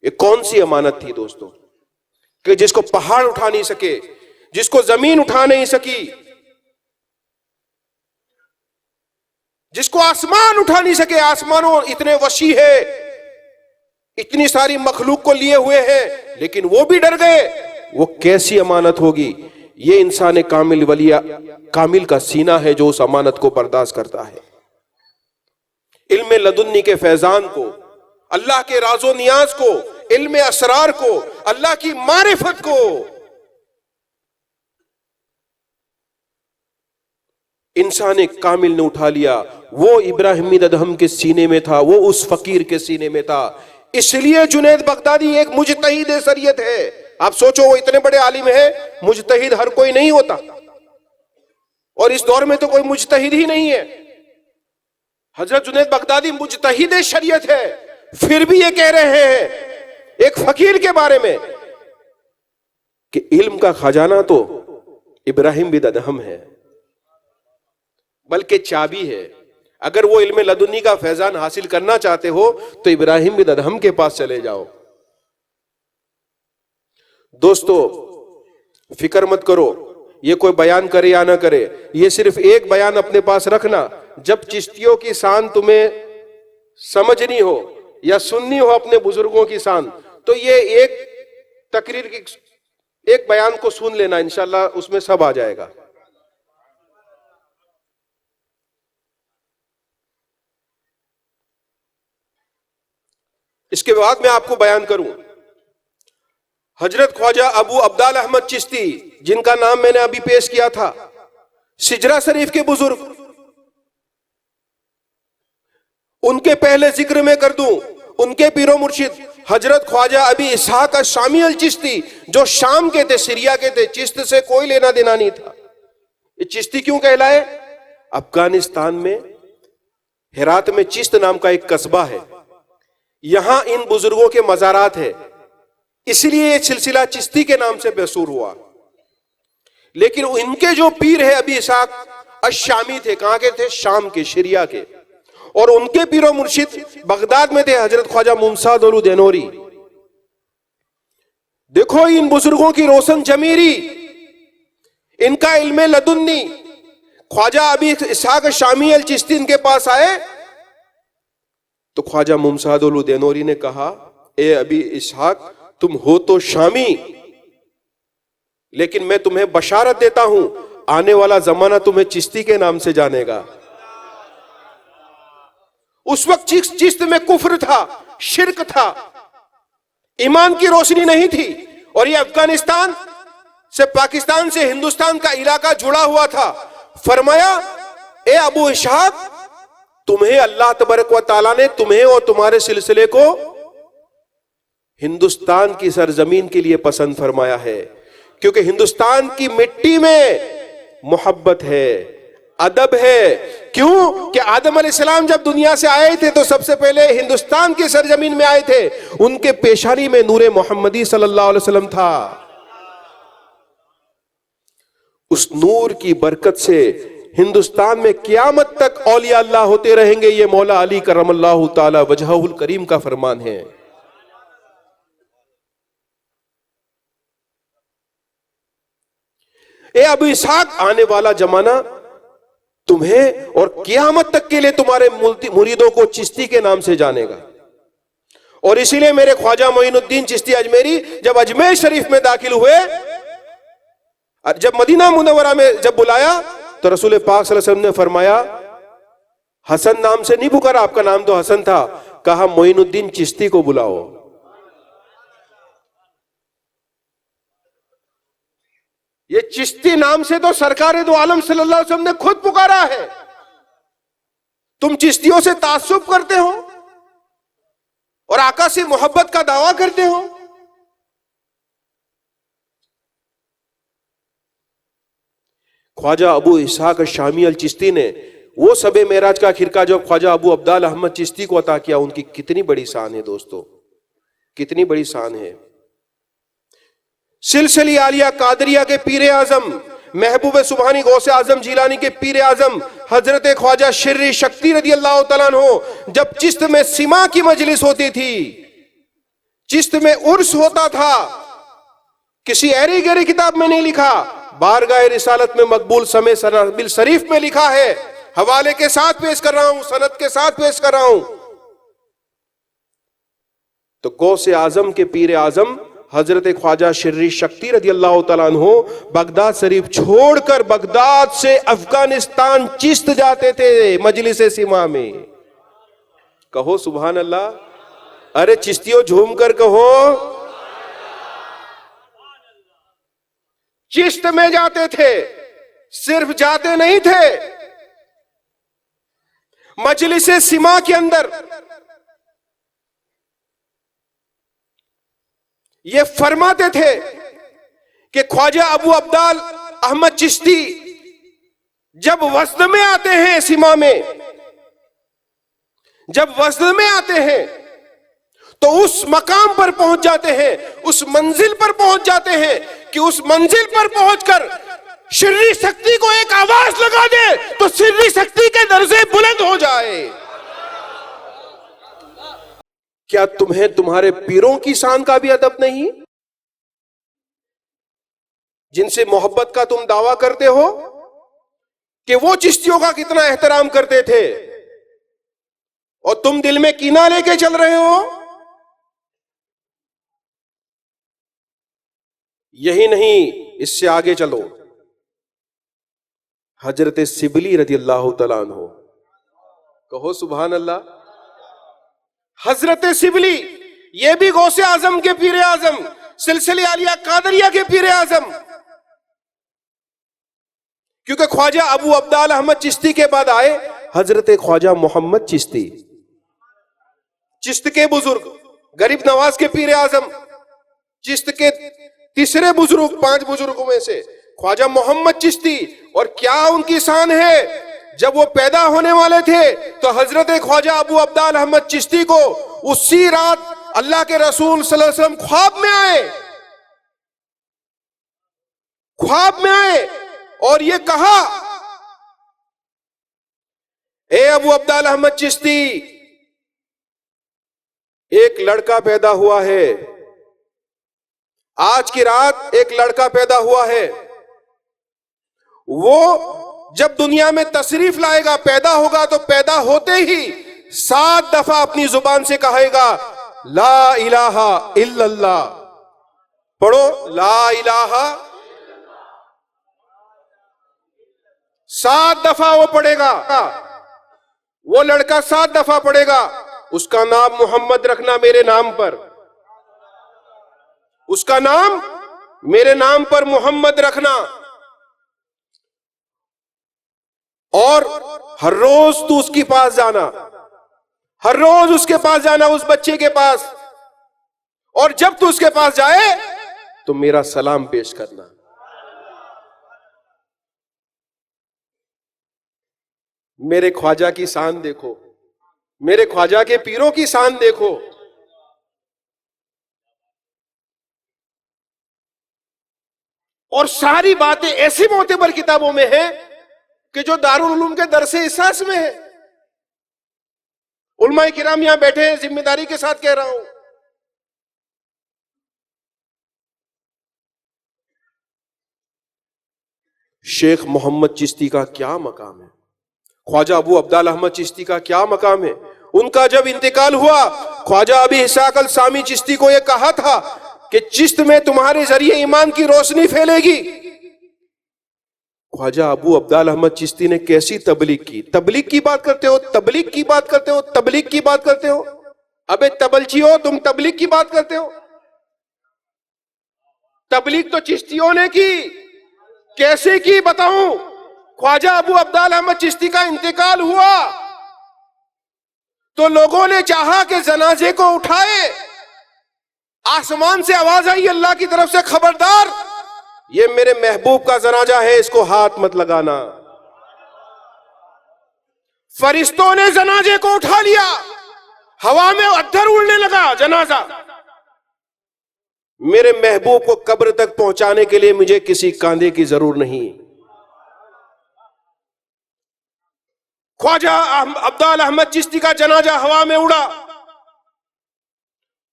ये कौन सी अमानत थी दोस्तों, कि जिसको पहाड़ उठा नहीं सके, जिसको जमीन उठा नहीं सकी, जिसको आसमान उठा नहीं सके। आसमानों इतने वसी है, इतनी सारी मखलूक को लिए हुए हैं, लेकिन वो भी डर गए। वो कैसी अमानत होगी? ये इंसान कामिल का सीना है जो उस अमानत को बर्दाश्त करता है। इल्म लदुन्नी के फैजान को, अल्लाह के राजो नियाज को, इल्म असरार को, अल्लाह की मारिफत को इंसान कामिल ने उठा लिया। वो इब्राहिम बिन अदहम के सीने में था, वो उस फकीर के सीने में था। इसलिए जुनैद बगदादी एक मुजतहिद शरीयत है। आप सोचो, वो इतने बड़े आलिम है, मुजतहिद हर कोई नहीं होता, और इस दौर में तो कोई मुजतहिद ही नहीं है। हजरत जुनैद बगदादी मुजतहिद शरीयत है, फिर भी ये कह रहे हैं एक फकीर के बारे में कि इल्म का खजाना तो इब्राहिम बिन अदहम है, बल्कि चाबी है। अगर वो इल्म लदुन्नी का फैजान हासिल करना चाहते हो तो इब्राहिम बिन अदहम के पास चले जाओ। दोस्तों, फिक्र मत करो ये कोई बयान करे या ना करे, ये सिर्फ एक बयान अपने पास रखना, जब चिश्तियों की शान तुम्हें समझनी हो या सुननी हो अपने बुजुर्गों की शान, तो ये एक तकरीर की एक बयान को सुन लेना, इंशाल्लाह उसमें सब आ जाएगा। इसके बाद मैं आपको बयान करूं, हजरत ख्वाजा अबू अब्दाल अहमद चिश्ती, जिनका नाम मैंने अभी पेश किया था, सिजरा शरीफ के बुजुर्ग, उनके पहले जिक्र में कर दूं, उनके पीरो मुर्शिद हजरत ख्वाजा अबी इसहाक शामी अल चिश्ती, जो शाम के थे, सीरिया के थे, चिश्त से कोई लेना देना नहीं था। ये चिश्ती क्यों कहलाए? अफगानिस्तान में हेरात में चिश्त नाम का एक कस्बा है, यहां इन बुजुर्गों के मजारात है, इसलिए ये सिलसिला चिश्ती के नाम से मशहूर हुआ। लेकिन इनके जो पीर है अबी इसहाक अश-शामी थे, कहां के थे? शाम के, सीरिया के। और उनके पीरो मुर्शिद बगदाद में थे, हजरत ख्वाजा मुमसाद देनोरी। देखो इन बुजुर्गों की रोशन जमीरी, इनका इल्मे लदुन्नी। ख्वाजा अबी इसहाक शामी अल चिश्ती इनके पास आए तो ख्वाजा मुमसाद देनोरी ने कहा, ए अबी इसहाक, तुम हो तो शामी, लेकिन मैं तुम्हें बशारत देता हूं, आने वाला जमाना तुम्हें चिश्ती के नाम से जानेगा। उस वक्त चिश्त में कुफ्र था, शिर्क था, ईमान की रोशनी नहीं थी, और यह अफगानिस्तान से, पाकिस्तान से हिंदुस्तान का इलाका जुड़ा हुआ था। फरमाया, ए अबू इसहाक, तुम्हें अल्लाह तबारक व तआला ने, तुम्हें और तुम्हारे सिलसिले को हिंदुस्तान की सरजमीन के लिए पसंद फरमाया है, क्योंकि हिंदुस्तान की मिट्टी में मोहब्बत है, अदब है। क्यों? कि आदम अलैहिस्सलाम जब दुनिया से आए थे तो सबसे पहले हिंदुस्तान की सरजमीन में आए थे, उनके पेशानी में नूरे मोहम्मदी सल्लल्लाहु अलैहि वसल्लम था। उस नूर की बरकत से हिंदुस्तान में क़यामत तक औलिया अल्लाह होते रहेंगे, ये मौला अली करमल्लाहु ताला वजहुल करीम का फरमान है। ए अबू इसहाक, आने वाला जमाना तुम्हें और क़यामत तक के लिए तुम्हारे मुरीदों को चिश्ती के नाम से जानेगा। और इसीलिए मेरे ख्वाजा मोइनुद्दीन चिश्ती अजमेरी जब अजमेर शरीफ में दाखिल हुए, जब मदीना मुनव्वरा में जब बुलाया, तो रसूल पाक सल्लल्लाहु अलैहि वसल्लम ने फरमाया, हसन नाम से नहीं पुकारा, आपका नाम तो हसन था, कहा मोइनुद्दीन चिश्ती को बुलाओ। ये चिश्ती नाम से तो सरकार दो आलम सल्लल्लाहु अलैहि वसल्लम ने खुद पुकारा है। तुम चिश्तियों से तासुब करते हो और आका से मोहब्बत का दावा करते हो। ख्वाजा अबू इसहाक शामी अल चिश्ती ने वो सबे मेराज का खिरका जो ख्वाजा अबू अब्दाल अहमद चिश्ती को अता किया, उनकी कितनी बड़ी शान है दोस्तों, कितनी बड़ी शान है। सिलसिली आलिया कादरिया के पीर आजम महबूब सुबहानी गौसे आजम जिलानी के पीर आजम हजरत ख्वाजा शिर्री शक्ति रदी अल्लाह तआला अन्हु, जब चिश्त में सिमा की मजलिस होती थी, चिश्त में उर्स होता था, किसी ऐरी गहरी किताब में नहीं लिखा, बारगाह रिसालत में मकबूल समय सनबिल शरीफ में लिखा है, हवाले के साथ पेश कर रहा हूं, सनद के साथ पेश कर रहा हूं। तो गौसे आजम के पीर आजम हजरत ख्वाजा शिर्री शक्ति रदी अल्लाह तआला अन्हु बगदाद शरीफ छोड़कर बगदाद से अफगानिस्तान चिश्त जाते थे मजलिस सिमा में। कहो सुभान अल्लाह। अरे चिश्तियों झूम कर कहो। चिश्त में जाते थे, सिर्फ जाते नहीं थे, मजलिस सिमा के अंदर ये फरमाते थे कि ख्वाजा अबू अब्दाल अहमद चिश्ती जब वज़्न में आते हैं, सिमा में जब वज़्न में आते हैं तो उस मकाम पर पहुंच जाते हैं, उस मंजिल पर पहुंच जाते हैं कि उस मंजिल पर पहुंचकर शिर्री शक्ति को एक आवाज लगा दे तो शिर्री शक्ति के दर्जे बुलंद हो जाए। क्या तुम्हें तुम्हारे पीरों की शान का भी अदब नहीं, जिनसे मोहब्बत का तुम दावा करते हो? कि वो चिश्तियों का कितना एहतराम करते थे, और तुम दिल में कीना लेके चल रहे हो। यही नहीं, इससे आगे चलो, हजरत सिबली रजी अल्लाह तआला अन्हु, कहो सुभान अल्लाह। हजरत सिबली, ये भी गौसे आजम के पीर आजम, सिलसिले आलिया कादरिया के पीर आजम, क्योंकि ख्वाजा अबू अब्दाल अहमद चिश्ती के बाद आए हजरत ख्वाजा मोहम्मद चिश्ती, चिश्त के बुजुर्ग, गरीब नवाज के पीर आजम, चिश्त के तीसरे बुजुर्ग, 5 बुजुर्गों में से ख्वाजा मोहम्मद चिश्ती। और क्या उनकी शान है, जब वो पैदा होने वाले थे तो हजरत ख्वाजा अबू अब्दाल अहमद चिश्ती को उसी रात अल्लाह के रसूल सल्लल्लाहु अलैहि वसल्लम ख्वाब में आए, ख्वाब में आए और ये कहा, ए अबू अब्दाल अहमद चिश्ती, एक लड़का पैदा हुआ है, आज की रात एक लड़का पैदा हुआ है, वो जब दुनिया में तशरीफ लाएगा, पैदा होगा, तो पैदा होते ही 7 दफा अपनी जुबान से कहेगा ला इलाहा इल्लल्लाह। पढ़ो, ला इलाहा, 7 दफा वो पढ़ेगा, वो लड़का 7 दफा पढ़ेगा। उसका नाम मोहम्मद रखना मेरे नाम पर, उसका नाम मेरे नाम पर मोहम्मद रखना, और हर रोज तू उसके पास जाना, हर रोज उसके पास जाना, उस बच्चे के पास, और जब तू उसके पास जाए तो मेरा सलाम पेश करना। मेरे ख्वाजा की शान देखो, मेरे ख्वाजा के पीरों की शान देखो। और सारी बातें ऐसी मोतेबर किताबों में है कि जो दारुल उलूम के दरसे इसास में है। उलमाए किराम यहां बैठे हैं, जिम्मेदारी के साथ कह रहा हूं, शेख मोहम्मद चिश्ती का क्या मकाम है, ख्वाजा अबू अब्दाल अहमद चिश्ती का क्या मकाम है। उनका जब इंतकाल हुआ, ख्वाजा अबी इसाक अल सामी चिश्ती को यह कहा था कि चिश्त में तुम्हारे जरिए ईमान की रोशनी फैलेगी। ख्वाजा अबू अब्दाल अहमद चिश्ती ने कैसी तबलीग की। तबलीग की बात करते हो, तबलीग की बात करते हो, तबलीग की बात करते हो, अबे तबलची हो तुम, तबलीग की बात करते हो। तबलीग तो चिश्तियों ने की, कैसे की बताऊं। ख्वाजा अबू अब्दाल अहमद चिश्ती का इंतकाल हुआ तो लोगों ने चाहा कि जनाजे को उठाए, आसमान से आवाज आई अल्लाह की तरफ से, खबरदार ये मेरे महबूब का जनाजा है, इसको हाथ मत लगाना। फरिश्तों ने जनाजे को उठा लिया, हवा में अत्थर उड़ने लगा जनाजा। मेरे महबूब को कब्र तक पहुंचाने के लिए मुझे किसी कांधे की जरूर नहीं। ख्वाजा अब्दाल अहमद चिश्ती का जनाजा हवा में उड़ा,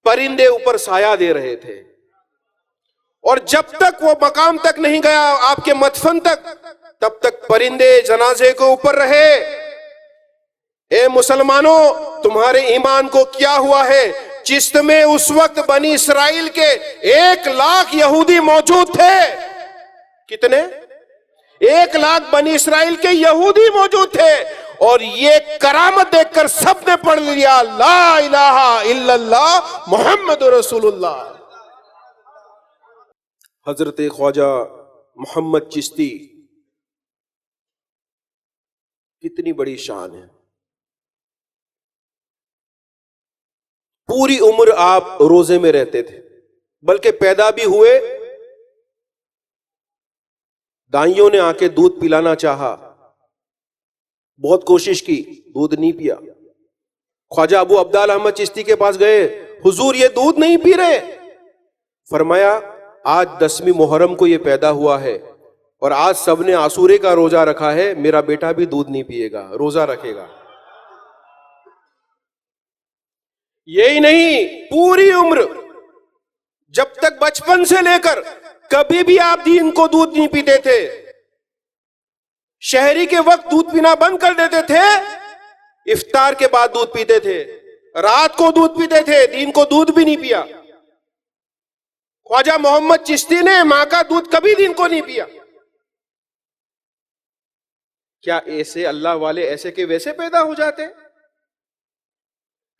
परिंदे ऊपर साया दे रहे थे, और जब तक वो मकाम तक नहीं गया आपके मदफन तक, तब तक परिंदे जनाजे के ऊपर रहे। ए मुसलमानों, तुम्हारे ईमान को क्या हुआ है। चिश्त में उस वक्त बनी इसराइल के 1 लाख यहूदी मौजूद थे। कितने? 1 लाख बनी इसराइल के यहूदी मौजूद थे, और ये करामत देखकर सबने पढ़ लिया ला इलाहा इल्लल्लाह मुहम्मदुर रसूलुल्लाह। हजरत ख्वाजा मोहम्मद चिश्ती, कितनी बड़ी शान है। पूरी उम्र आप रोजे में रहते थे, बल्कि पैदा भी हुए, दाइयों ने आके दूध पिलाना चाहा, बहुत कोशिश की, दूध नहीं पिया। ख्वाजा अबू अब्दाल अहमद चिश्ती के पास गए, हुजूर ये दूध नहीं पी रहे। फरमाया आज 10वीं मुहर्रम को ये पैदा हुआ है, और आज सबने आसूरे का रोजा रखा है, मेरा बेटा भी दूध नहीं पिएगा, रोजा रखेगा। यही नहीं, पूरी उम्र, जब तक बचपन से लेकर कभी भी आप दीन को दूध नहीं पीते थे। शहरी के वक्त दूध पीना बंद कर देते थे, इफ्तार के बाद दूध पीते थे, रात को दूध पीते थे, दिन को दूध भी नहीं पिया। ख्वाजा मोहम्मद चिश्ती ने मां का दूध कभी दिन को नहीं पिया। क्या ऐसे अल्लाह वाले ऐसे के वैसे पैदा हो जाते?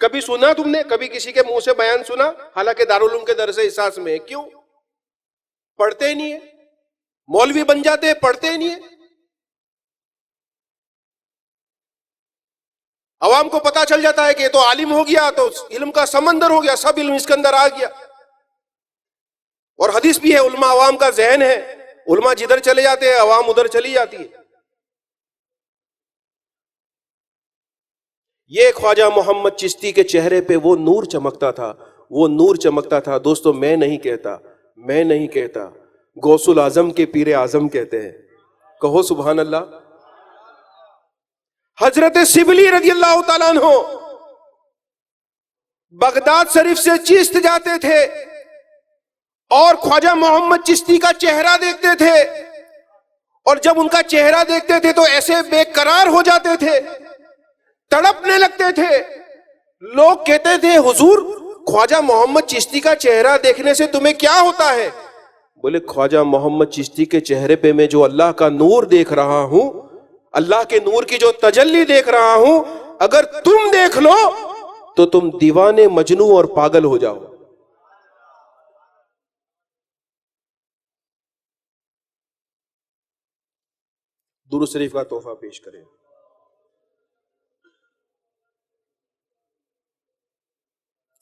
कभी सुना तुमने, कभी किसी के मुंह से बयान सुना? हालांकि दारुल उलूम के दरसे इसास में है। क्यों? पढ़ते ही नहीं है। मौलवी बन जाते हैं, पढ़ते ही नहीं है। अवाम को पता चल जाता है कि तो आलिम हो गया, तो इल्म का समंदर हो गया, सब इल्म इसके अंदर आ गया। और हदीस भी है, उल्मा अवाम का जहन है, उल्मा जिधर चले जाते हैं अवाम उधर चली जाती है। ये ख्वाजा मोहम्मद चिश्ती के चेहरे पे वो नूर चमकता था, वो नूर चमकता था। दोस्तों, मैं नहीं कहता, गौसुल आजम के पीरे आजम कहते हैं। कहो सुभान अल्लाह। हजरत सिबली रज़ियल्लाहु ताला अन्हु बगदाद शरीफ से चिश्त जाते थे और ख्वाजा मोहम्मद चिश्ती का चेहरा देखते थे, और जब उनका चेहरा देखते थे तो ऐसे बेकरार हो जाते थे, तड़पने लगते थे। लोग कहते थे, हुजूर ख्वाजा मोहम्मद चिश्ती का चेहरा देखने से तुम्हें क्या होता है? बोले, ख्वाजा मोहम्मद चिश्ती के चेहरे पे मैं जो अल्लाह का नूर देख रहा हूं, अल्लाह के नूर की जो तजल्ली देख रहा हूं, अगर तुम देख लो तो तुम दीवाने, मजनू और पागल हो जाओ। दुरूद शरीफ का तोहफा पेश करें।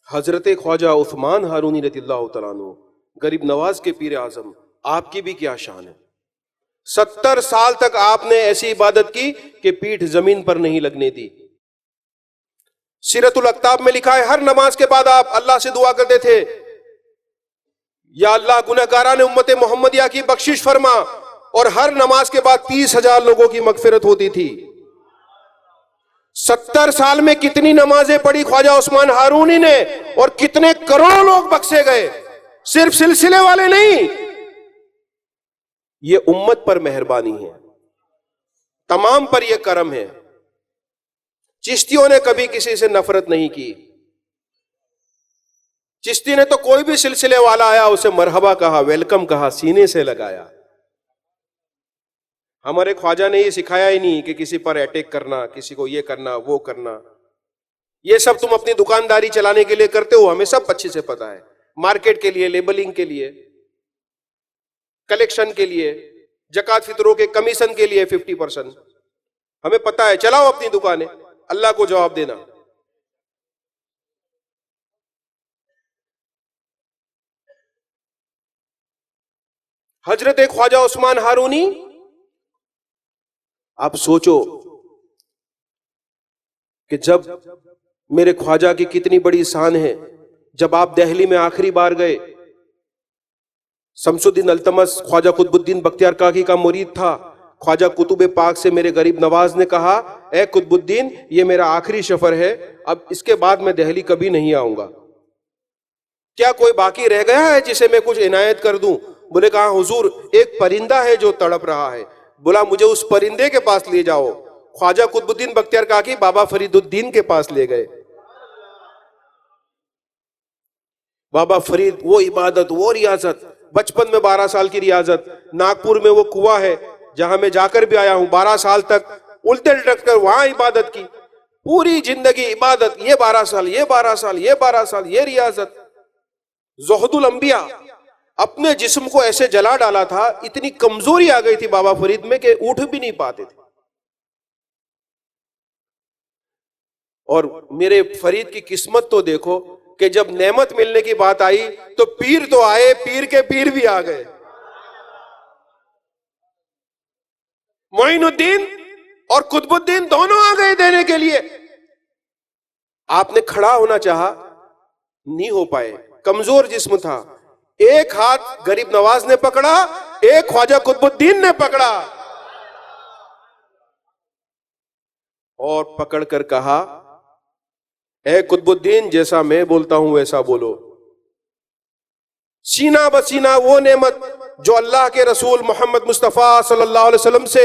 हजरत ख्वाजा उस्मान हारूनी रज़ियल्लाहु तआला अन्हु, गरीब नवाज के पीर आजम, आपकी भी क्या शान है। 70 साल तक आपने ऐसी इबादत की कि पीठ जमीन पर नहीं लगने दी। सीरतुल अक्ताब में लिखा है, हर नमाज के बाद आप अल्लाह से दुआ करते थे, या अल्लाह गुनहगारान उम्मत मोहम्मदिया की बख्शिश फरमा, और हर नमाज के बाद 30,000 लोगों की मगफिरत होती थी। 70 साल में कितनी नमाजें पढ़ी ख्वाजा उस्मान हारूनी ने, और कितने करोड़ों लोग बख्शे गए। सिर्फ सिलसिले वाले नहीं, ये उम्मत पर मेहरबानी है, तमाम पर यह करम है। चिश्तियों ने कभी किसी से नफरत नहीं की। चिश्ती ने तो कोई भी सिलसिले वाला आया उसे मरहबा कहा, वेलकम कहा, सीने से लगाया। हमारे ख्वाजा ने ये सिखाया ही नहीं कि किसी पर अटैक करना, किसी को ये करना, वो करना। ये सब तुम अपनी दुकानदारी चलाने के लिए करते हो, हमें सब अच्छे से पता है। मार्केट के लिए, लेबलिंग के लिए, कलेक्शन के लिए, जकात फितरों के कमीशन के लिए 50%, हमें पता है। चलाओ अपनी दुकानें, अल्लाह को जवाब देना। हजरत ख्वाजा उस्मान हारूनी, आप सोचो कि जब मेरे ख्वाजा की कितनी बड़ी शान है। जब आप दिल्ली में आखिरी बार गए, शमसुद्दीन अल्तमस ख्वाजा कुतुबुद्दीन बख्तियार काकी का मुरीद था। ख्वाजा कुतुब पाक से मेरे गरीब नवाज ने कहा, ए कुतुबुद्दीन, ये मेरा आखिरी सफर है, अब इसके बाद मैं दिल्ली कभी नहीं आऊंगा। क्या कोई बाकी रह गया है जिसे मैं कुछ इनायत कर दूं? बोले, कहा हुजूर, एक परिंदा है जो तड़प रहा है। बोला, मुझे उस परिंदे के पास ले जाओ। ख्वाजा कुतुबुद्दीन बख्तियार काकी बाबा फरीदुद्दीन के पास ले गए। बाबा फरीद, वो इबादत, वो रियाजत, बचपन में 12 साल की रियाजत। नागपुर में वो कुआं है जहां मैं जाकर भी आया हूं। 12 साल तक उल्टे लटक कर वहां इबादत की, पूरी जिंदगी इबादत। ये 12 साल, ये 12 साल, ये 12 साल, ये रियाजत। ज़ुहदुल अंबिया, अपने जिस्म को ऐसे जला डाला था, इतनी कमजोरी आ गई थी बाबा फरीद में कि उठ भी नहीं पाते थे। और मेरे फरीद की किस्मत तो देखो कि जब नेमत मिलने की बात आई तो पीर तो आए, पीर के पीर भी आ गए। मोइनुद्दीन और कुतुबुद्दीन दोनों आ गए देने के लिए। आपने खड़ा होना चाहा, नहीं हो पाए, कमजोर जिस्म था। एक हाथ गरीब नवाज ने पकड़ा, एक ख्वाजा कुतुबुद्दीन ने पकड़ा, और पकड़ कर कहा, ए कुतुबुद्दीन, जैसा मैं बोलता हूं वैसा बोलो। सीना बसीना वो नेमत जो अल्लाह के रसूल मोहम्मद मुस्तफ़ा सल्लल्लाहु अलैहि वसल्लम से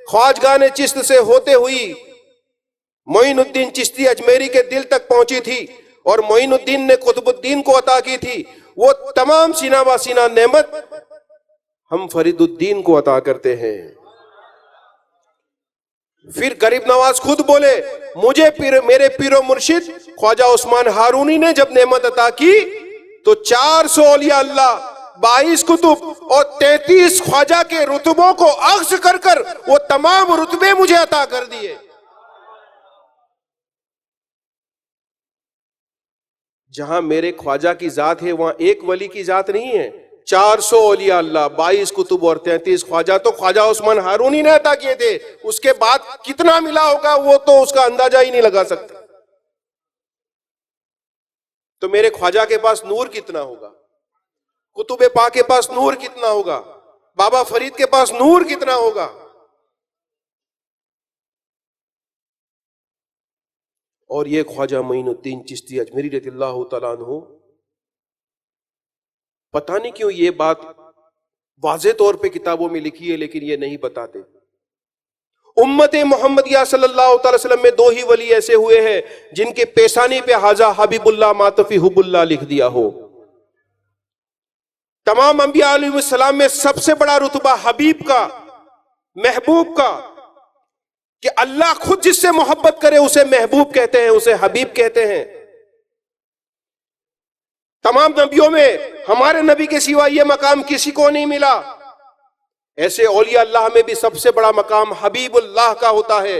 ख्वाजगान चिश्त से होते हुई मोइनुद्दीन चिश्ती अजमेरी के दिल तक पहुंची थी और मोइनुद्दीन ने कुतुबुद्दीन को अता की थी, वो तमाम सीना व सीना नेमत हम फरीदुद्दीन को अता करते हैं। फिर गरीब नवाज खुद बोले, मुझे मेरे पीरो मुर्शिद ख्वाजा उस्मान हारूनी ने जब नेमत अता की तो 400 औलिया अल्लाह, 22 कुतुब और 33 ख्वाजा के रुतबों को अक्स कर कर वो तमाम रुतबे मुझे अता कर दिए। जहां मेरे ख्वाजा की जात है वहां एक वली की जात नहीं है। 400 औलिया अल्लाह, 22 कुतुब और 33 ख्वाजा तो ख्वाजा उस्मान हारूनी ने अता किए थे। उसके बाद कितना मिला होगा वो तो उसका अंदाजा ही नहीं लगा सकता। तो मेरे ख्वाजा के पास नूर कितना होगा, कुतुबे पाक के पास नूर कितना होगा, बाबा फरीद के पास नूर कितना होगा। और ये ख्वाजा मोइनुद्दीन चिश्ती अजमेरी रज़ियल्लाहु तआला अन्हु, पता नहीं क्यों ये बात वाज़े तौर पे किताबों में लिखी है लेकिन ये नहीं बताते। उम्मते मोहम्मदिया सल्लल्लाहु अलैहि वसल्लम में 2 ही वली ऐसे हुए हैं जिनके पेशानी पे हाजा हबीबुल्लाह मातफी हुबुल्लाह लिख दिया हो। तमाम अंबिया अलैहिस्सलाम में सबसे बड़ा रुतबा हबीब का, महबूब का, कि अल्लाह खुद जिससे मोहब्बत करे उसे महबूब कहते हैं, उसे हबीब कहते हैं। तमाम नबियों में हमारे नबी के सिवा यह मकाम किसी को नहीं मिला। ऐसे औलिया अल्लाह में भी सबसे बड़ा मकाम हबीबुल्लाह का होता है।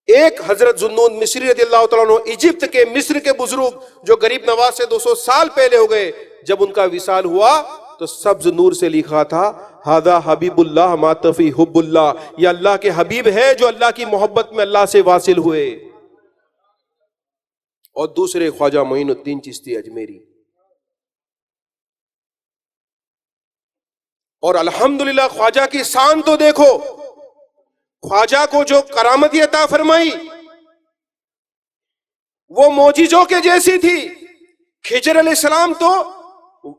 एक हजरत जुन्नून मिस्री रज़ियल्लाहु तआला अन्हु, इजिप्त के, मिस्र के बुजुर्ग जो गरीब नवाज से 200 साल पहले हो गए, जब उनका विसाल हुआ तो सब्ज नूर से लिखा था, हादा हबीबुल्लाह मातफी हुब्बुल्लाह, ये अल्लाह के हबीब है जो अल्लाह की मोहब्बत में अल्लाह से वासिल हुए। और दूसरे ख्वाजा मोइनुद्दीन चिश्ती अजमेरी। और अल्हम्दुलिल्लाह ख्वाजा की शान तो देखो, ख्वाजा को जो करामती अता फरमाई वो मोजिजों के जैसी थी। खिजर अलैहिस्सलाम तो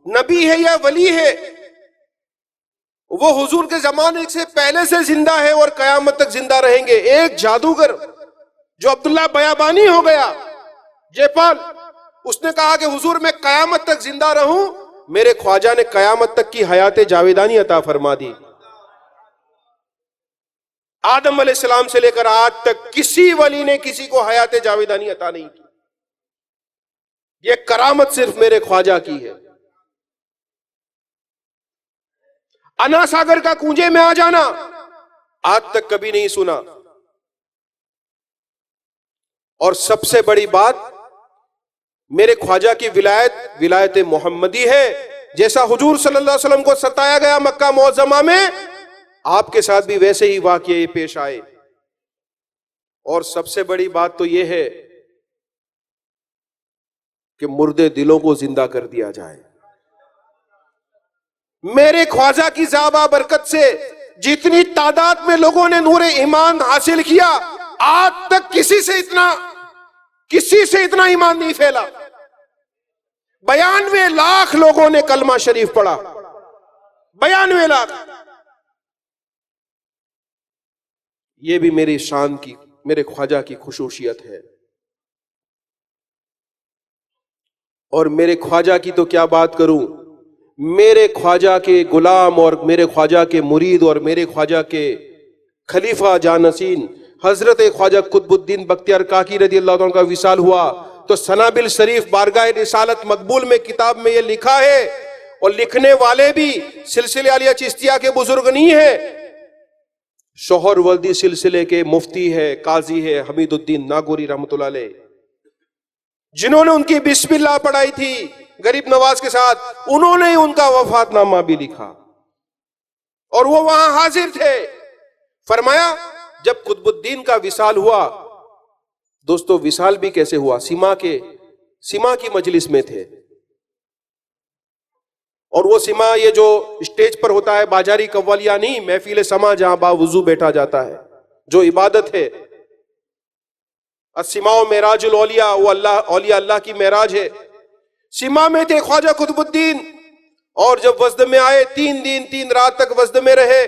नबी है या वली है, वो हुजूर के जमाने से पहले से जिंदा है और कयामत तक जिंदा रहेंगे। एक जादूगर जो अब्दुल्ला बयाबानी हो गया जयपाल, उसने कहा कि हुजूर मैं कयामत तक जिंदा रहूं, मेरे ख्वाजा ने कयामत तक की हयात जावेदानी अता फरमा दी। आदम अलैहिस्सलाम से लेकर आज तक किसी वली ने किसी को हयात जावेदानी अता नहीं की। ये करामत सिर्फ मेरे ख्वाजा की है। अना सागर का कुंजे में आ जाना आज तक कभी नहीं सुना। और सबसे बड़ी बात, मेरे ख्वाजा की विलायत विलायत मोहम्मदी है। जैसा हुजूर सल्लल्लाहु अलैहि वसल्लम को सताया गया मक्का मुअज्जमा में, आपके साथ भी वैसे ही वाकये पेश आए। और सबसे बड़ी बात तो यह है कि मुर्दे दिलों को जिंदा कर दिया जाए। मेरे ख्वाजा की ज़ाबा बरकत से जितनी तादाद में लोगों ने नूरे ईमान हासिल किया, आज तक किसी से इतना ईमान नहीं फैला। 92 लाख लोगों ने कलमा शरीफ पढ़ा, 92 लाख। यह भी मेरी शान की, मेरे ख्वाजा की खुसूसियत है। और मेरे ख्वाजा की तो क्या बात करूं, मेरे ख्वाजा के गुलाम और मेरे ख्वाजा के मुरीद और मेरे ख्वाजा के खलीफा जानसीन हजरत ख्वाजा कुतुबुद्दीन बख्तियार काकी रज़ियल्लाहु अन्हु का विसाल हुआ तो सनाबिल शरीफ बारगाह रिसालत मकबूल में किताब में यह लिखा है, और लिखने वाले भी सिलसिले आलिया चिश्तिया के बुजुर्ग नहीं है, शोहरवर्दी सिलसिले के मुफ्ती है, काजी है हमीदुद्दीन नागौरी रहमतुल्लाह अलैह, जिन्होंने उनकी बिस्मिल्लाह पढ़ाई थी गरीब नवाज के साथ, उन्होंने ही उनका वफातनामा भी लिखा और वो वहां हाजिर थे। फरमाया जब कुतुबुद्दीन का विसाल हुआ, दोस्तों विसाल भी कैसे हुआ, सीमा की मजलिस में थे। और वो सीमा ये जो स्टेज पर होता है, बाजारी कव्वालिया नहीं, महफिल समा जहां बावुजू बैठा जाता है, जो इबादत है। अस्सिमाओ मेराजुल औलिया, वो औलिया अल्लाह की मेराज है। सीमा में थे ख्वाजा कुतुबुद्दीन, और जब वज़्द में आए 3 दिन 3 रात तक वज़्द में रहे।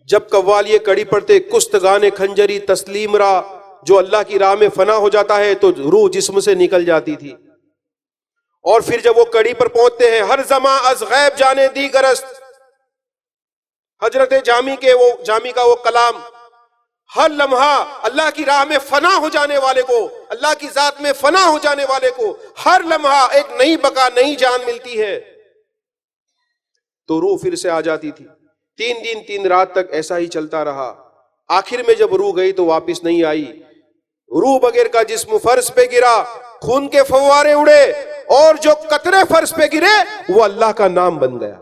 जब कव्वाल ये कड़ी पढ़ते, कुस्तगाने खंजरी तस्लीम रा, जो अल्लाह की राह में फना हो जाता है तो रूह जिस्म से निकल जाती थी। और फिर जब वो कड़ी पर पहुंचते हैं, हर जमा अज गैब जाने दी गरस्त, हजरत जामी का वो कलाम, हर लम्हा अल्लाह की राह में फना हो जाने वाले को, अल्लाह की जात में फना हो जाने वाले को हर लम्हा एक नई बका, नई जान मिलती है। तो रूह फिर से आ जाती थी। 3 दिन 3 रात तक ऐसा ही चलता रहा। आखिर में जब रूह गई तो वापस नहीं आई। रूह बगैर का जिस्म फर्श पे गिरा, खून के फव्वारे उड़े, और जो कतरे फर्श पे गिरे वो अल्लाह का नाम बन गया।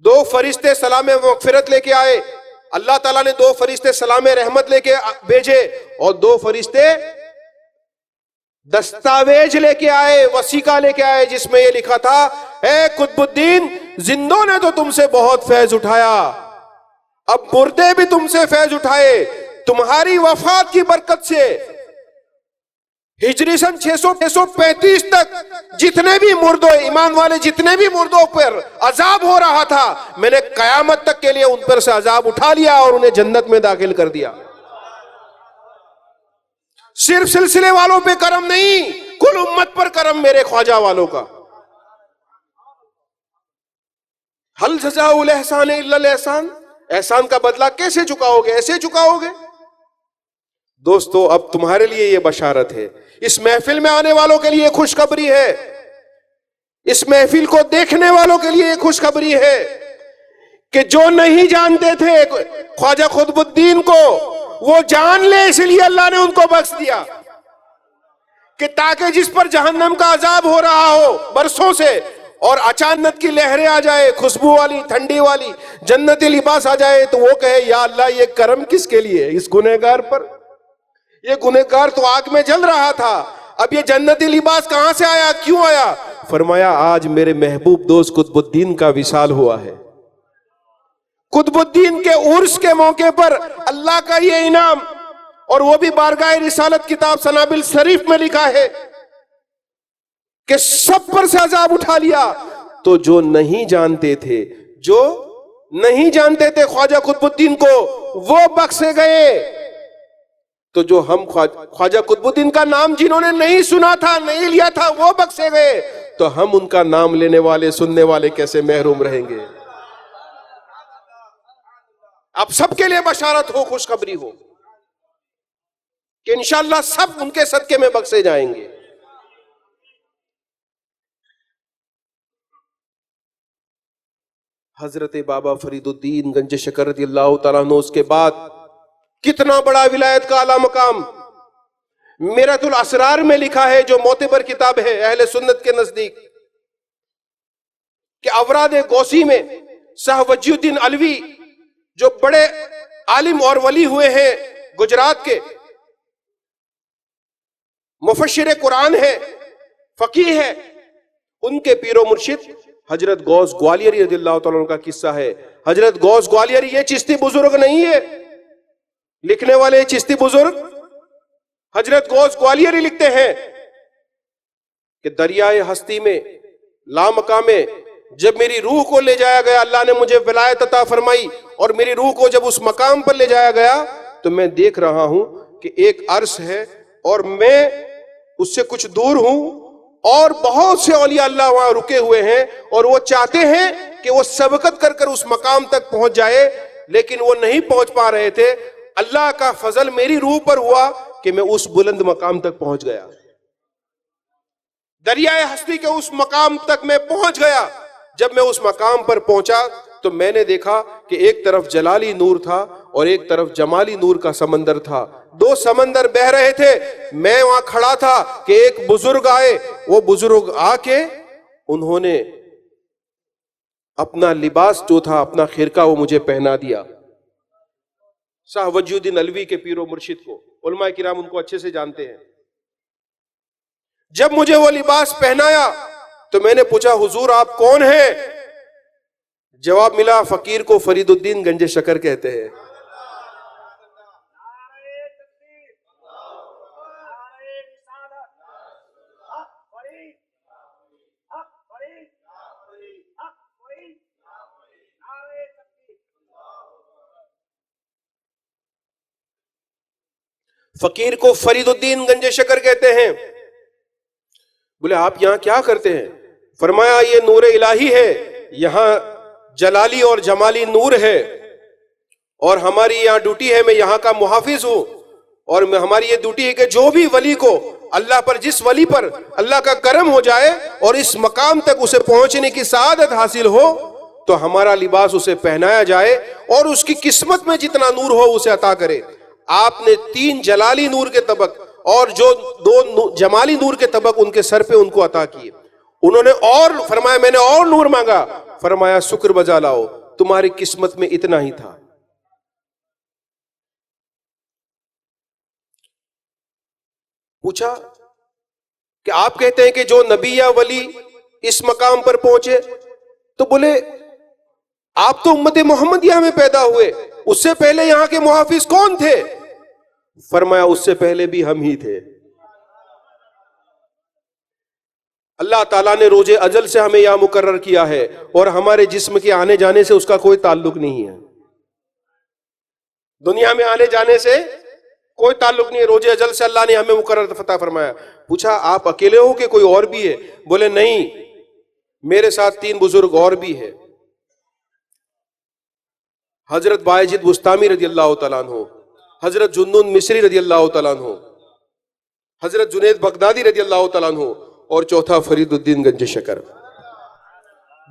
2 फरिश्ते सलामे मगफिरत लेके आए। अल्लाह ताला ने 2 फरिश्ते सलामे रहमत लेके भेजे, और 2 फरिश्ते दस्तावेज लेके आए, वसीका लेके आए, जिसमें यह लिखा था, ए कुतुबुद्दीन, जिंदों ने तो तुमसे बहुत फैज उठाया, अब मुर्दे भी तुमसे फैज उठाए। तुम्हारी वफात की बरकत से हिजरी सन 635 तक जितने भी मुर्दों, ईमान वाले जितने भी मुर्दों पर अजाब हो रहा था, मैंने कयामत तक के लिए उन पर से अजाब उठा लिया और उन्हें जन्नत में दाखिल कर दिया। सिर्फ सिलसिले वालों पे करम नहीं, कुल उम्मत पर करम मेरे ख्वाजा वालों का। हल जज़ाउल एहसान इल्लल एहसान, एहसान का बदला कैसे चुकाओगे? ऐसे चुकाओगे। दोस्तों, अब तुम्हारे लिए यह बशारत है, इस महफिल में आने वालों के लिए खुशखबरी है, इस महफिल को देखने वालों के लिए खुशखबरी है कि जो नहीं जानते थे ख्वाजा कुतुबुद्दीन को, वो जान ले, इसलिए अल्लाह ने उनको बख्श दिया कि ताकि जिस पर जहन्नम का अजाब हो रहा हो बरसों से, और अचानक की लहरें आ जाए, खुशबू वाली, ठंडी वाली, जन्नती लिबास आ जाए, तो वो कहे, या अल्लाह, ये करम किसके लिए? इस गुनहगार पर। ये गुनहगार तो आग में जल रहा था, अब ये जन्नती लिबास कहां से आया, क्यों आया? फरमाया, आज मेरे महबूब दोस्त कुतुबुद्दीन का विसाल हुआ है। कुतुबुद्दीन के उर्स के मौके पर अल्लाह का ये इनाम, और वो भी बारगाह रिसालत किताब सनाबिल शरीफ में लिखा है कि सब पर से अजाब उठा लिया। तो जो नहीं जानते थे, जो नहीं जानते थे ख्वाजा कुतुबुद्दीन को, वो बख्शे गए। तो जो हम ख्वाजा कुतुबुद्दीन का नाम जिन्होंने नहीं सुना था, नहीं लिया था, वो बख्शे गए, तो हम उनका नाम लेने वाले, सुनने वाले कैसे महरूम रहेंगे? अब सबके लिए बशारत हो, खुशखबरी हो कि इंशाअल्लाह सब उनके सदके में बख्शे जाएंगे। हजरत बाबा फरीदुद्दीन गंज शकर रज़ियल्लाहु तआला अन्हु, उसके बाद कितना बड़ा विलायत का आला मकाम। मिरतुल असरार में लिखा है, जो मोतबर किताब है अहले सुन्नत के नजदीक, कि अवराद गौसी में शाह वजीउद्दीन अलवी, जो बड़े आलिम और वली हुए हैं, गुजरात के मुफस्सिर कुरान है, फकीह है, उनके पीरो मुर्शिद हजरत गौस ग्वालियरी रज़ियल्लाहु तआला अन्हु का किस्सा है। हजरत गौस ग्वालियरी, ये चिश्ती बुजुर्ग नहीं है, लिखने वाले चिश्ती बुजुर्ग हजरत गौस ग्वालियरी लिखते हैं कि दरियाए हस्ती में, लामका में, जब मेरी रूह को ले जाया गया, अल्लाह ने मुझे विलायत अता फरमाई, और मेरी रूह को जब उस मकाम पर ले जाया गया, तो मैं देख रहा हूं कि एक अर्श है और मैं उससे कुछ दूर हूं, और बहुत से औलिया अल्लाह वहां रुके हुए हैं, और वो चाहते हैं कि वो सबकत कर कर उस मकाम तक पहुंच जाए, लेकिन वो नहीं पहुंच पा रहे थे। अल्लाह का फजल मेरी रूह पर हुआ कि मैं उस बुलंद मकाम तक पहुंच गया। दरियाए हस्ती के उस मकाम तक मैं पहुंच गया। जब मैं उस मकाम पर पहुंचा तो मैंने देखा कि एक तरफ जलाली नूर था और एक तरफ जमाली नूर का समंदर था। 2 समंदर बह रहे थे। मैं वहां खड़ा था कि एक बुजुर्ग आए। वो बुजुर्ग आके उन्होंने अपना लिबास जो था, अपना खिरका, वो मुझे पहना दिया। शाह वजीउद्दीन अलवी के पीरो मुर्शिद को उलमा किराम उनको अच्छे से जानते हैं। जब मुझे वो लिबास पहनाया तो मैंने पूछा, हुजूर आप कौन हैं? जवाब मिला, फकीर को फरीदुद्दीन गंज शकर कहते हैं। फकीर को फरीदुद्दीन गंजे शकर कहते हैं। बोले आप यहां क्या करते हैं? फरमाया ये नूर इलाही है, यहां जलाली और जमाली नूर है, और हमारी यहां ड्यूटी है, मैं यहां का मुहाफिज हूं, और हमारी ये ड्यूटी है कि जो भी वली को अल्लाह पर, जिस वली पर अल्लाह का करम हो जाए और इस मकाम तक उसे पहुंचने की सआदत हासिल हो, तो हमारा लिबास उसे पहनाया जाए और उसकी किस्मत में जितना नूर हो उसे अता करे। आपने 3 जलाली नूर के तबक और जो 2 जमाली नूर के तबक उनके सर पे उनको अता किए। उन्होंने और फरमाया मैंने और नूर मांगा, फरमाया शुक्र बजा लाओ, तुम्हारी किस्मत में इतना ही था। पूछा कि आप कहते हैं कि जो नबी या वली इस मकाम पर पहुंचे, तो बोले आप तो उम्मत मोहम्मदिया में पैदा हुए, उससे पहले यहां के मुहाफिज कौन थे? फरमाया उससे पहले भी हम ही थे। अल्लाह ताला ने रोजे अजल से हमें यहां मुकर्रर किया है और हमारे जिस्म के आने जाने से उसका कोई ताल्लुक नहीं है। दुनिया में आने जाने से कोई ताल्लुक नहीं है, रोजे अजल से अल्लाह ने हमें मुकर्रर फता फरमाया। पूछा आप अकेले हो कि कोई और भी है? बोले नहीं, मेरे साथ 3 बुजुर्ग और भी है। हजरत बायजिद बुस्तामी रजी अल्लाह तआला अन्हु, हजरत जुन्नून मिस्री रजी अल्लाह तआला अन्हु, हजरत जुनैद बगदादी रजी अल्लाह तआला अन्हु, और चौथा फरीदुद्दीन गंजे शकर।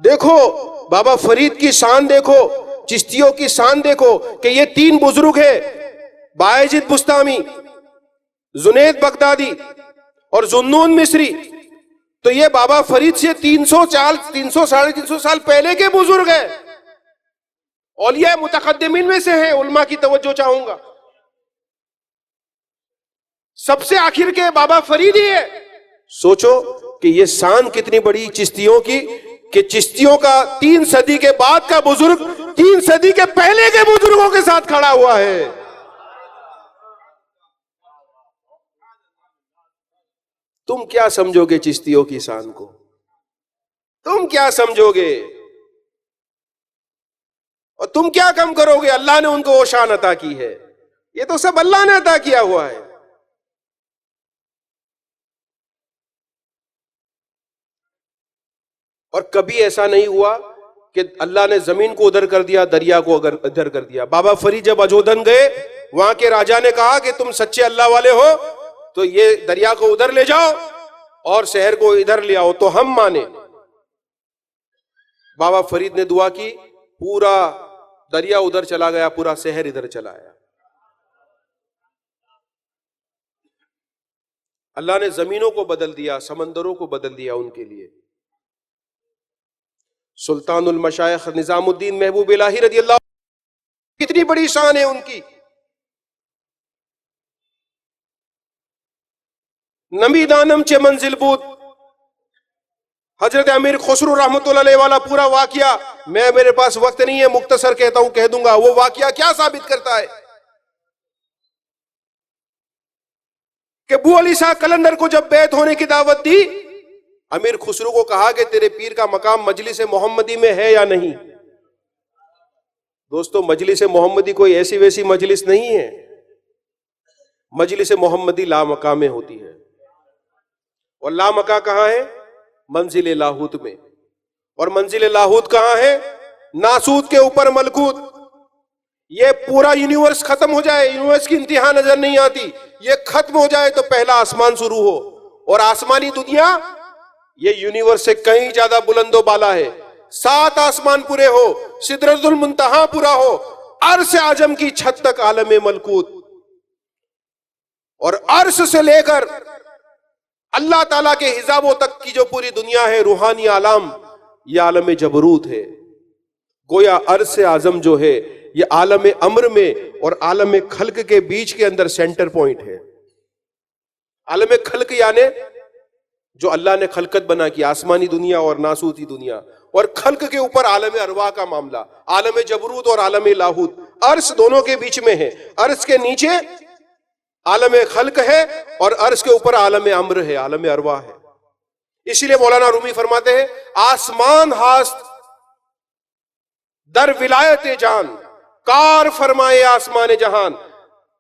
देखो बाबा फरीद की शान देखो, चिश्तियों की शान देखो कि ये 3 बुजुर्ग है, बायजिद बुस्तामी, जुनैद बगदादी और जुन्नून मिस्री। तो ये बाबा फरीद से 300 साढ़े 300 साल पहले के बुजुर्ग है, औलिया मुतकद्दिमीन में से हैं। उल्मा की तवज्जो चाहूंगा, सबसे आखिर के बाबा फरीद ही है। सोचो कि ये शान कितनी बड़ी चिश्तियों की, कि चिश्तियों का 3 सदी के बाद का बुजुर्ग 3 सदी के पहले के बुजुर्गों के साथ खड़ा हुआ है। तुम क्या समझोगे चिश्तियों की शान को? तुम क्या समझोगे और तुम क्या कम करोगे? अल्लाह ने उनको वो शान अता की है, ये तो सब अल्लाह ने अता किया हुआ है। और कभी ऐसा नहीं हुआ कि अल्लाह ने जमीन को उधर कर दिया, दरिया को अगर इधर कर दिया। बाबा फरीद जब अजोधन गए, वहां के राजा ने कहा कि तुम सच्चे अल्लाह वाले हो तो ये दरिया को उधर ले जाओ और शहर को इधर ले आओ तो हम माने। बाबा फरीद ने दुआ की, पूरा दरिया उधर चला गया, पूरा शहर इधर चला आया। अल्लाह ने जमीनों को बदल दिया, समंदरों को बदल दिया उनके लिए। सुल्तानुल मशाइख निजामुद्दीन महबूब इलाही रज़ी अल्लाह, कितनी बड़ी शान है उनकी। नबी दानम चे मंजिल बूत, हजरत अमीर खुसरो रहमतुल्लाह अलैह वाला पूरा वाकिया, मैं मेरे पास वक्त नहीं है, मुख्तसर कहता हूं, कह दूंगा। वो वाकिया क्या साबित करता है कि अबू अली शाह कलंदर को जब बैत होने की दावत दी, अमीर खुसरो को कहा कि तेरे पीर का मकाम मजलिस मोहम्मदी में है या नहीं। दोस्तों, मजलिस मोहम्मदी कोई ऐसी वैसी मजलिस नहीं है। मजलिस मोहम्मदी लामका में होती है, और लामका कहां है? मंजिल लाहूत में। और मंजिल लाहूत कहां है? नासूत के ऊपर मलकूत। ये पूरा यूनिवर्स खत्म हो जाए, यूनिवर्स की इंतहा नजर नहीं आती, ये खत्म हो जाए तो पहला आसमान शुरू हो। और आसमानी दुनिया ये यूनिवर्स से कहीं ज्यादा बुलंदो बाला है। 7 आसमान पूरे हो, सिदरतुल मुंतहा पूरा हो, अर्श आजम की छत तक आलम मलकूत, और अर्श से लेकर अल्लाह ताला के हिजाबों तक की जो पूरी दुनिया है, रूहानी आलम, ये आलम जबरूत है। गोया अर्श आजम जो है ये आलम अम्र में और आलम खल्क के बीच के अंदर सेंटर पॉइंट है। आलम खल्क यानी जो अल्लाह ने खलकत बना की, आसमानी दुनिया और नासूती दुनिया, और खल्क के ऊपर आलम अरवा का मामला, आलम जबरूत और आलम लाहूत। अर्श दोनों के बीच में है। अर्श के नीचे आलम खल्क है और अर्श के ऊपर आलम अम्र है, आलम अरवा है। इसीलिए मौलाना रूमी फरमाते हैं, आसमान हास्त दर विलायत जान, कार फरमाए आसमान जहान।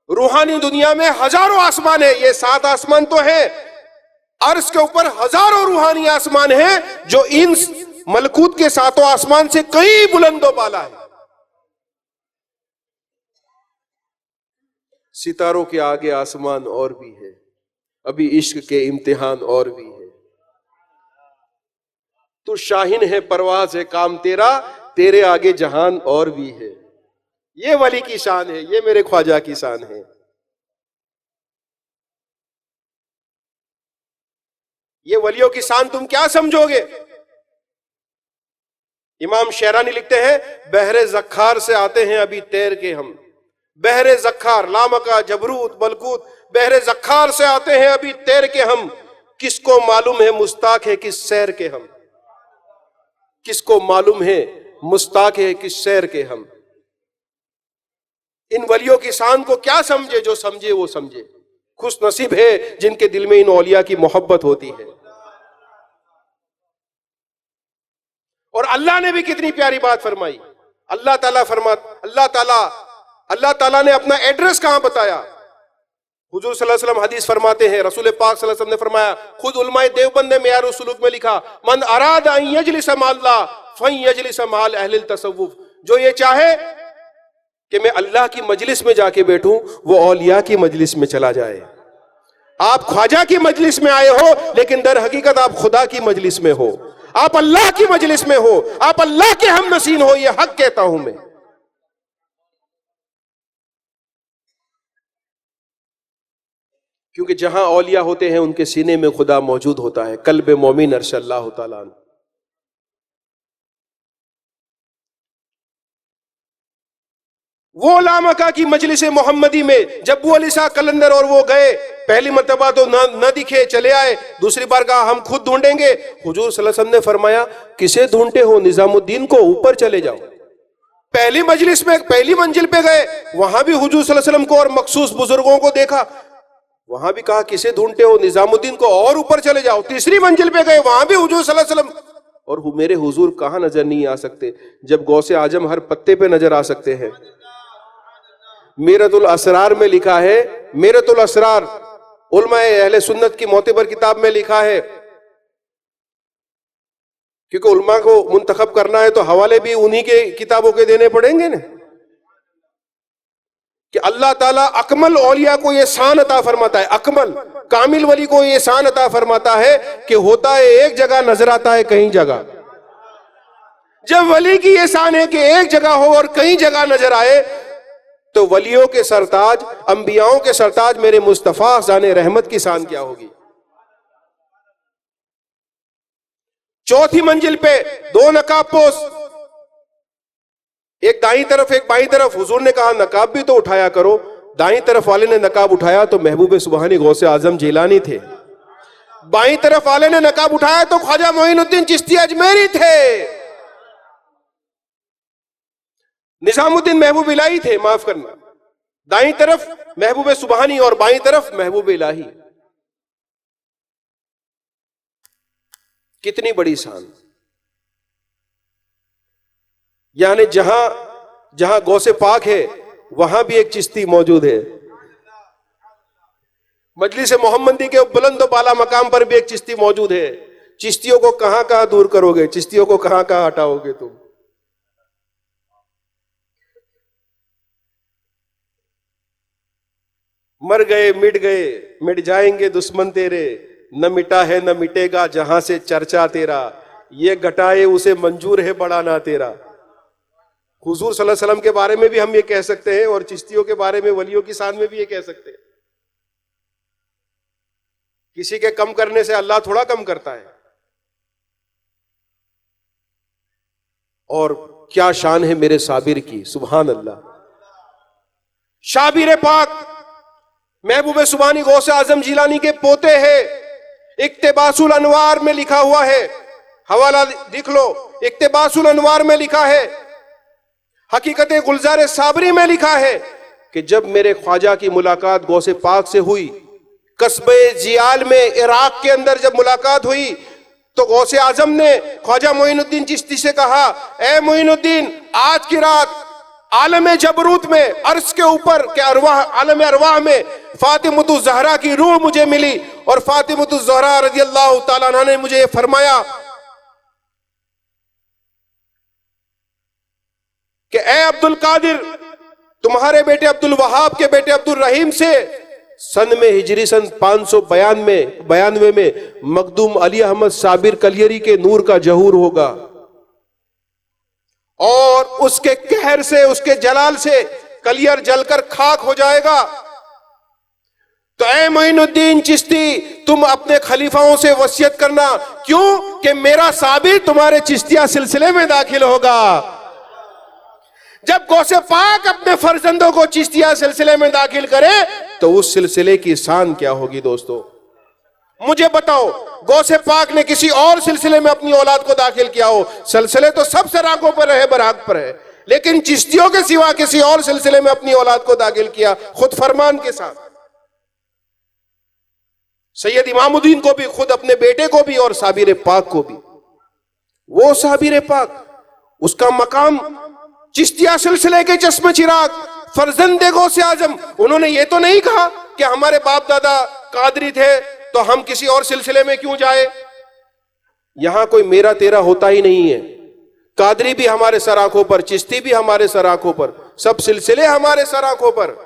रूहानी दुनिया में हजारों आसमान है, ये 7 आसमान तो है, अर्श के ऊपर हजारों रूहानी आसमान है जो इन मलकूत के 7 आसमान से कई बुलंदो बाला है। सितारों के आगे आसमान और भी है, अभी इश्क के इम्तिहान और भी है। तू शाहीन है, परवाज है काम तेरा, तेरे आगे जहान और भी है। ये वली की शान है, ये मेरे ख्वाजा की शान है। ये वलियों की शान तुम क्या समझोगे? इमाम शेरानी लिखते हैं, बहरे जखार से आते हैं अभी तैर के हम। बहरे जखार, लामका जबरूत मलकूत, बहरे जखार से आते हैं अभी तैर के हम। किसको मालूम है मुस्ताक है किस शहर के हम, किसको मालूम है मुस्ताक है किस शहर के हम। इन वलियों की शान को क्या समझे? जो समझे वो समझे। खुश नसीब है जिनके दिल में इन औलिया की मोहब्बत होती है। और अल्लाह ने भी कितनी प्यारी बात फरमाई। अल्लाह ताला ने अपना एड्रेस कहां बताया? हुजूर सल्लल्लाहु अलैहि वसल्लम हदीस फरमाते हैं, रसूल पाक सल्लल्लाहु अलैहि वसल्लम ने फरमाया, खुद उलमाए देवबंद ने मियार सुलूक में लिखा, मन अराद अन यजलिस मअल्लाह फयजलिस मअल अहलिल तसव्वुफ। जो ये चाहे कि मैं अल्लाह की मजलिस में जाके बैठूं, वो औलिया की मजलिस में चला जाए। आप ख्वाजा की मजलिस में आए हो, लेकिन दर हकीकत आप खुदा की मजलिस में हो, आप अल्लाह की मजलिस में हो, आप अल्लाह के हम नसीन हो। यह हक कहता हूं मैं। क्योंकि जहां औलिया होते हैं उनके सीने में खुदा मौजूद होता है। कल्ब मोमिन अर्शल्लाहु ताला। वो लामका की मजलिस मोहम्मदी में जब वो अली शाह कलंदर और वो गए, पहली मर्तबा तो न दिखे, चले आए। दूसरी बार कहा हम खुद ढूंढेंगे। हुजूर सल्लल्लाहु अलैहि वसल्लम ने फरमाया, किसे ढूंढते हो? निजामुद्दीन को, ऊपर चले जाओ। पहली मजलिस में पहली मंजिल पे गए, वहां भी हुजूर सल्लल्लाहु अलैहि वसल्लम को और मखसूस बुजुर्गों को देखा। वहां भी कहा किसे ढूंढते हो? निजामुद्दीन को, और ऊपर चले जाओ। तीसरी मंजिल पे गए, वहां भी हुजूर सल्लल्लाहु अलैहि वसल्लम। और मेरे हुजूर कहां नजर नहीं आ सकते जब गौसे आजम हर पत्ते पे नजर आ सकते हैं। मीरतुल असरार में लिखा है, मीरतुल असरार उलमाए अहले सुन्नत की मोतबर किताब में लिखा है, क्योंकि उलमा को मुंतखब करना है तो हवाले भी उन्हीं के किताबों के देने पड़ेंगे ना, कि अल्लाह ताला अकमल औलिया को ये शान अता फरमाता है, अकमल कामिल वली को ये शान अता फरमाता है कि होता है एक जगह, नजर आता है कहीं जगह। जब वली की ये शान है कि एक जगह हो और कहीं जगह नजर आए, तो वलियों के सरताज, अंबियाओं के सरताज मेरे मुस्तफा जाने रहमत की शान क्या होगी। चौथी मंजिल पे 2 नकाब पोस, एक दाईं तरफ एक बाईं तरफ। हुजूर ने कहा नकाब भी तो उठाया करो। दाईं तरफ वाले ने नकाब उठाया तो महबूब सुबहानी गौसे आजम जिलानी थे। बाईं तरफ वाले ने नकाब उठाया तो ख्वाजा मोइनुद्दीन चिश्ती अजमेरी थे। निजामुद्दीन महबूब इलाही थे, माफ करना। दाईं तरफ महबूब सुबहानी और बाईं तरफ महबूब इलाही। कितनी बड़ी शान। यानी जहां जहां गौसे पाक है वहां भी एक चिश्ती मौजूद है। मजलिस मोहम्मदी के बुलंद बाला मकाम पर भी एक चिश्ती मौजूद है। चिश्तियों को कहां कहां दूर करोगे, चिश्तियों को कहां कहां हटाओगे तुम। मर गए, मिट जाएंगे दुश्मन तेरे, न मिटा है न मिटेगा जहां से चर्चा तेरा, ये घटाए उसे मंजूर है बढ़ाना तेरा। हुजूर सल्लल्लाहु अलैहि वसल्लम के बारे में भी हम ये कह सकते हैं और चिश्तियों के बारे में, वलियों की शान में भी ये कह सकते हैं। किसी के कम करने से अल्लाह थोड़ा कम करता है। और क्या शान है मेरे साबिर की, सुभान अल्लाह। शाबिर पाक महबूब सुबहानी गौसे आजम जिलानी के पोते हैं। इक्तिबासुल अनवार में लिखा हुआ है, हवाला लिख लो, इक्तिबासुल अनवार में लिखा है, हकीकत गुलजार साबरी में लिखा है कि जब मेरे ख्वाजा की मुलाकात गौसे पाक से हुई, कस्बे जियाल में इराक के अंदर जब मुलाकात हुई, तो गौसे आजम ने ख्वाजा मोइनुद्दीन चिश्ती से कहा, ए मोइनुद्दीन, आज की रात आलम जबरूत में, अर्श के ऊपर के अरवाह, आलम अरवाह में फातिमतुज ज़हरा की रूह मुझे मिली और फातिमतुज ज़हरा रज़ियल्लाहु ताला अन्हा ने मुझे फरमाया कि ए अब्दुल कादिर, तुम्हारे बेटे अब्दुल वहाब के बेटे अब्दुल रहीम से सन में हिजरी सन 592 में मखदूम अली अहमद साबिर कलियरी के नूर का जहूर होगा और उसके कहर से, उसके जलाल से कलियर जलकर खाक हो जाएगा। तो ऐ मोइनुद्दीन चिश्ती, तुम अपने खलीफाओं से वसीयत करना, क्यों कि मेरा साबिर तुम्हारे चिश्तिया सिलसिले में दाखिल होगा। जब गौसे पाक अपने फर्जंदों को चिश्तिया सिलसिले में दाखिल करे तो उस सिलसिले की शान क्या होगी। दोस्तों मुझे बताओ, गौसे पाक ने किसी और सिलसिले में अपनी औलाद को दाखिल किया हो, सिलसिले तो सब सराकों पर है, बराक पर है, लेकिन चिश्तियों के सिवा किसी और सिलसिले में अपनी औलाद को दाखिल किया खुद फरमान के साथ। सैयद इमामुद्दीन को भी, खुद अपने बेटे को भी और साबिर पाक को भी। वो साबिर पाक, उसका मकाम चिश्तिया सिलसिले के चश्मे चिराग फर्जंदे गौसे आजम। उन्होंने ये तो नहीं कहा कि हमारे बाप दादा कादरी थे तो हम किसी और सिलसिले में क्यों जाए। यहां कोई मेरा तेरा होता ही नहीं है। कादरी भी हमारे सर आंखों पर, चिश्ती भी हमारे सर आंखों पर, सब सिलसिले हमारे सर आंखों पर।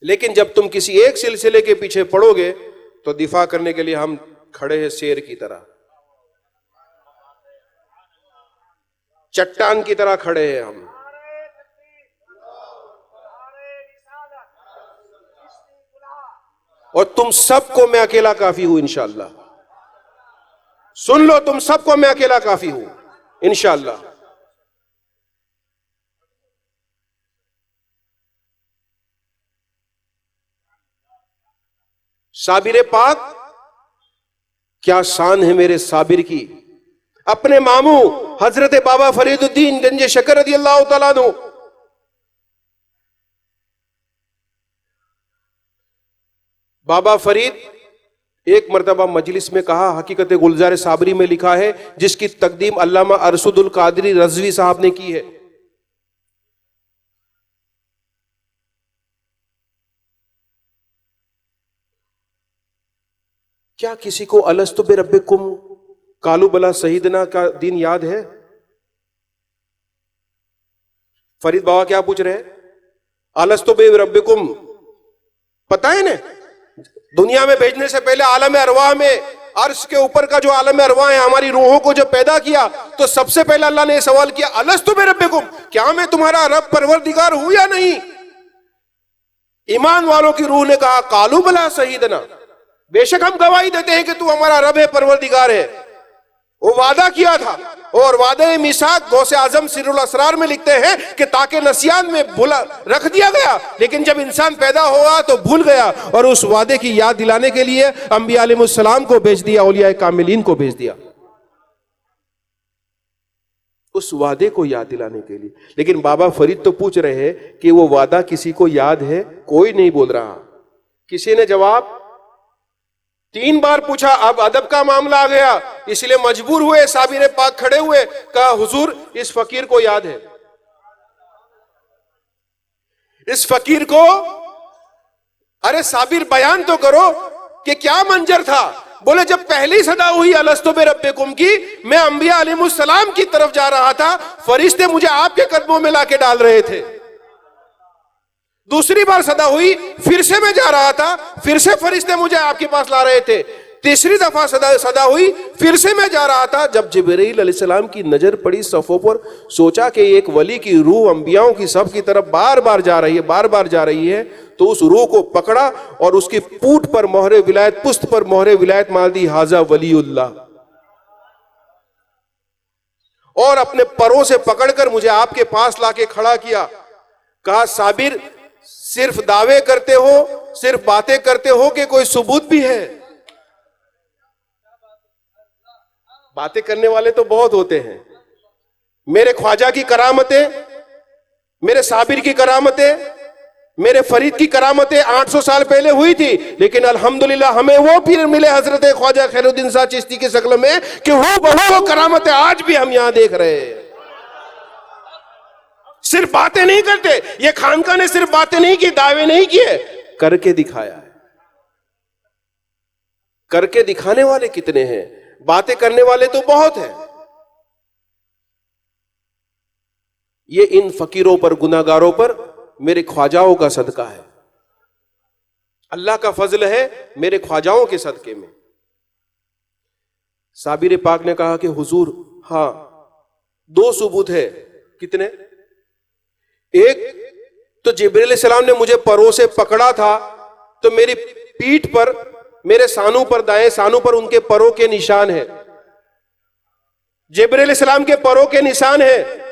लेकिन जब तुम किसी एक सिलसिले के पीछे पड़ोगे तो दिफा करने के लिए हम खड़े हैं शेर की तरह, चट्टान की तरह खड़े हैं हम। और तुम सबको मैं अकेला काफी हूं इंशाअल्लाह। सुन लो, तुम सबको मैं अकेला काफी हूं इंशाअल्लाह। साबिर पाक, क्या शान है मेरे साबिर की। अपने मामू हजरत बाबा फरीदुद्दीन गंज शकर रज़ियल्लाहु ताला अन्हु, बाबा फरीद एक मर्तबा मजलिस में कहा, हकीकत गुलजार साबरी में लिखा है, जिसकी तकदीम अल्लामा अरशदुल कादरी रज़वी साहब ने की है। क्या किसी को अलस्तु बिरब्बिकुम कालू बला सहीदना का दिन याद है? फरीद बाबा क्या पूछ रहे हैं? अलस्तु बिरब्बिकुम, पता है ना, दुनिया में भेजने से पहले आलम अरवाह में, अर्श के ऊपर का जो आलम अरवाह है, हमारी रूहों को जब पैदा किया तो सबसे पहले अल्लाह ने सवाल किया, अलस्तु बिरब्बिकुम, क्या मैं तुम्हारा रब परवरदिगार हूं या नहीं? ईमान वालों की रूह ने कहा, कालू बला सहीदना, बेशक हम गवाही देते हैं कि तू हमारा रब है, परवरदिगार है। वो वादा किया था, और वादे मिसाक गौसे आजम सिरुल असरार में लिखते हैं कि ताकि नसियान में भूला रख दिया गया, लेकिन जब इंसान पैदा हुआ तो भूल गया, और उस वादे की याद दिलाने के लिए अंबिया अलैहिमुस्सलाम को भेज दिया, औलिया कामिलीन को भेज दिया, उस वादे को याद दिलाने के लिए। लेकिन बाबा फरीद तो पूछ रहे हैं कि वो वादा किसी को याद है? कोई नहीं बोल रहा। किसी ने जवाब 3 बार पूछा, अब अदब का मामला आ गया, इसलिए मजबूर हुए, साबिर पाक खड़े हुए, कहा हुजूर इस फकीर को याद है, इस फकीर को, अरे साबिर बयान तो करो कि क्या मंजर था। बोले जब पहली सदा हुई अलस्तु बिरब्बिकुम की, मैं अंबिया अलैहिमुस्सलाम की तरफ जा रहा था, फरिश्ते मुझे आपके कदमों में लाके डाल रहे थे। दूसरी बार सदा हुई, फिर से मैं जा रहा था, फिर से फरिश्ते मुझे आपके पास ला रहे थे। तीसरी दफा सदा हुई, फिर से मैं जा रहा था। जब जिब्रील अलैहिस्सलाम की नजर पड़ी सफ़ों पर, सोचा कि एक वली की रूह अंबियाओं की सब की तरफ बार बार जा रही है, बार बार जा रही है, तो उस रूह को पकड़ा और उसकी पूंछ पर मोहरे विलायत, पुस्त पर मोहरे विलायत मार दी, हाजा वलीउल्लाह, और अपने परों से पकड़कर मुझे आपके पास लाके खड़ा किया। कहा साबिर, सिर्फ दावे करते हो, सिर्फ बातें करते हो कि कोई सबूत भी है? बातें करने वाले तो बहुत होते हैं। मेरे ख्वाजा की करामतें, मेरे साबिर की करामतें, मेरे फरीद की करामतें 800 साल पहले हुई थी, लेकिन अल्हम्दुलिल्लाह हमें वो पीर मिले हजरत ख्वाजा खैरुद्दीन शाह चिश्ती की शक्ल में कि वो करामतें आज भी हम यहां देख रहे हैं। सिर्फ बातें नहीं करते, ये खानका ने सिर्फ बातें नहीं की, दावे नहीं किए, करके दिखाया है। करके दिखाने वाले कितने हैं, बातें करने वाले तो बहुत हैं। ये इन फकीरों पर, गुनाहगारों पर मेरे ख्वाजाओं का सदका है, अल्लाह का फजल है मेरे ख्वाजाओं के सदके में। साबिर पाक ने कहा कि हुजूर, हां 2 सबूत है। कितने? एक तो जिब्रील अलैहिस्सलाम ने मुझे परों से पकड़ा था, तो मेरी पीठ पर, मेरे सानू पर, दाएं सानू पर उनके परों के निशान है, जिब्रील अलैहिस्सलाम के परों के निशान है।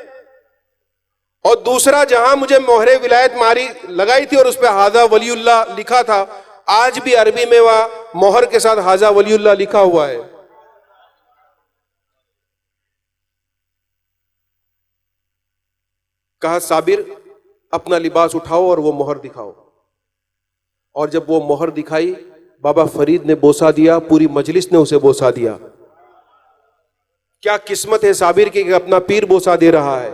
और दूसरा, जहां मुझे मोहरे विलायत मारी लगाई थी और उस पर हाजा वलीउल्लाह लिखा था, आज भी अरबी में वह मोहर के साथ हाजा वलीउल्लाह लिखा हुआ है। कहा साबिर अपना लिबास उठाओ और वो मोहर दिखाओ। और जब वो मोहर दिखाई, बाबा फरीद ने बोसा दिया, पूरी मजलिस ने उसे बोसा दिया। क्या किस्मत है साबिर की कि अपना पीर बोसा दे रहा है।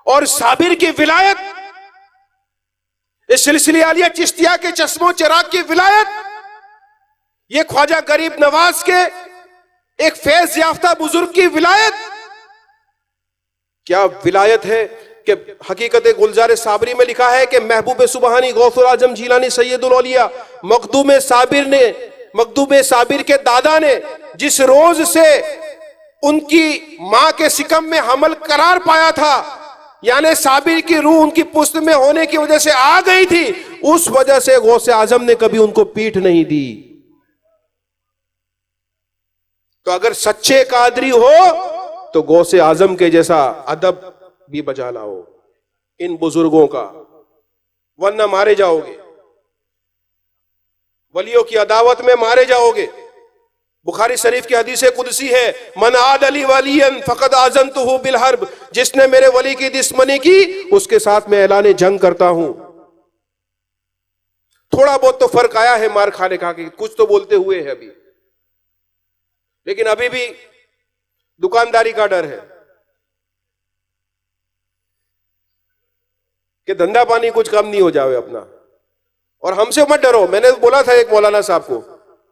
और साबिर की विलायत, इस सिलसिले आलिया चिश्तिया के चश्मो चिराग की विलायत, ये ख्वाजा गरीब नवाज के एक फैज याफ्ता बुजुर्ग की विलायत, क्या विलायत है कि हकीकत गुलजार साबरी में लिखा है कि महबूब सुबहानी गौसुल आजम जीलानी सैयदुल औलिया मखदूम साबिर के दादा ने जिस रोज से उनकी मां के सिकम में हमल करार पाया था, यानी साबिर की रूह उनकी पुस्त में होने की वजह से आ गई थी, उस वजह से गौसे आजम ने कभी उनको पीठ नहीं दी। तो अगर सच्चे कादरी हो तो गौसे आजम के जैसा अदब भी बजा लाओ इन बुजुर्गों का, वरना मारे जाओगे, वलियों की अदावत में मारे जाओगे। बुखारी शरीफ की हदीस कुदसी है, मन आद अली वलियन फकद आज़नतुहु बिल हर्ब, जिसने मेरे वली की दुश्मनी की उसके साथ मैं ऐलान जंग करता हूं। थोड़ा बहुत तो फर्क आया है मार खाने का, कि कुछ तो बोलते हुए है अभी, लेकिन अभी भी दुकानदारी का डर है कि धंधा पानी कुछ कम नहीं हो जाए अपना। और हमसे मत डरो, मैंने बोला था एक मौलाना साहब को,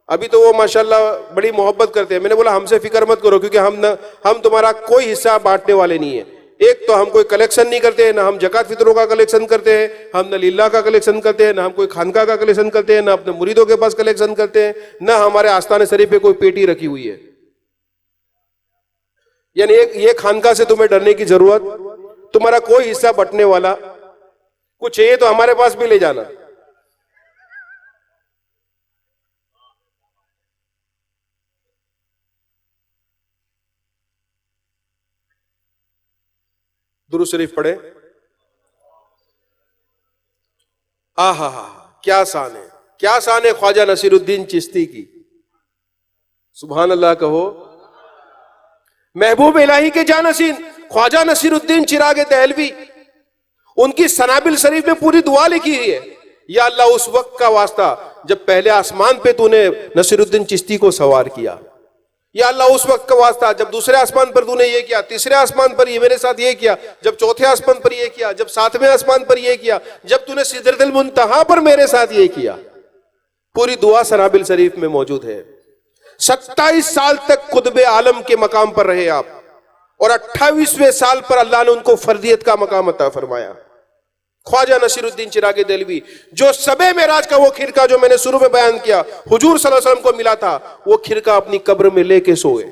अभी तो वो माशाल्लाह बड़ी मोहब्बत करते हैं, मैंने बोला हमसे फिक्र मत करो, क्योंकि हम तुम्हारा कोई हिस्सा बांटने वाले नहीं है। एक तो हम कोई कलेक्शन नहीं करते हैं, ना हम जकात फितरों का कलेक्शन करते हैं, हम न लिल्लाह का कलेक्शन करते हैं, ना हम कोई खानका का कलेक्शन करते हैं, ना अपने मुरीदों के पास कलेक्शन करते हैं, ना हमारे आस्थान शरीफ पे कोई पेटी रखी हुई है। यानी ये खानका से तुम्हें डरने की जरूरत, तुम्हारा कोई हिस्सा बंटने वाला, कुछ चाहिए तो हमारे पास भी ले जाना। दुरूद शरीफ पढ़े। आहा हा, क्या शान है, क्या शान है ख्वाजा नसीरुद्दीन चिश्ती की। सुभान अल्लाह कहो। महबूब इलाही के जानसीन ख्वाजा नसीरुद्दीन चिराग दहलवी, उनकी सनाबिल शरीफ में पूरी दुआ लिखी है, या अल्लाह उस वक्त का वास्ता जब पहले आसमान पे तूने नसीरुद्दीन चिश्ती को सवार किया, या अल्लाह उस वक्त का वास्ता जब दूसरे आसमान पर तूने ये किया, तीसरे आसमान पर ये मेरे साथ ये किया, जब चौथे आसमान पर ये किया, जब 7वें आसमान पर ये किया, जब तूने सिदरतुल मुंतहा पर मेरे साथ ये किया। पूरी दुआ सनाबिल शरीफ में मौजूद है। 27 साल तक कुतुब आलम के मकाम पर रहे आप, और 28वें साल पर अल्लाह ने उनको फर्दियत का मकाम अता फरमाया। ख्वाजा नसीरुद्दीन चिराग दहलवी, जो सबे मेराज का वो खिरका जो मैंने शुरू में बयान किया हुजूर सल्लल्लाहु अलैहि वसल्लम को मिला था, वो खिरका अपनी कब्र में लेके सोए।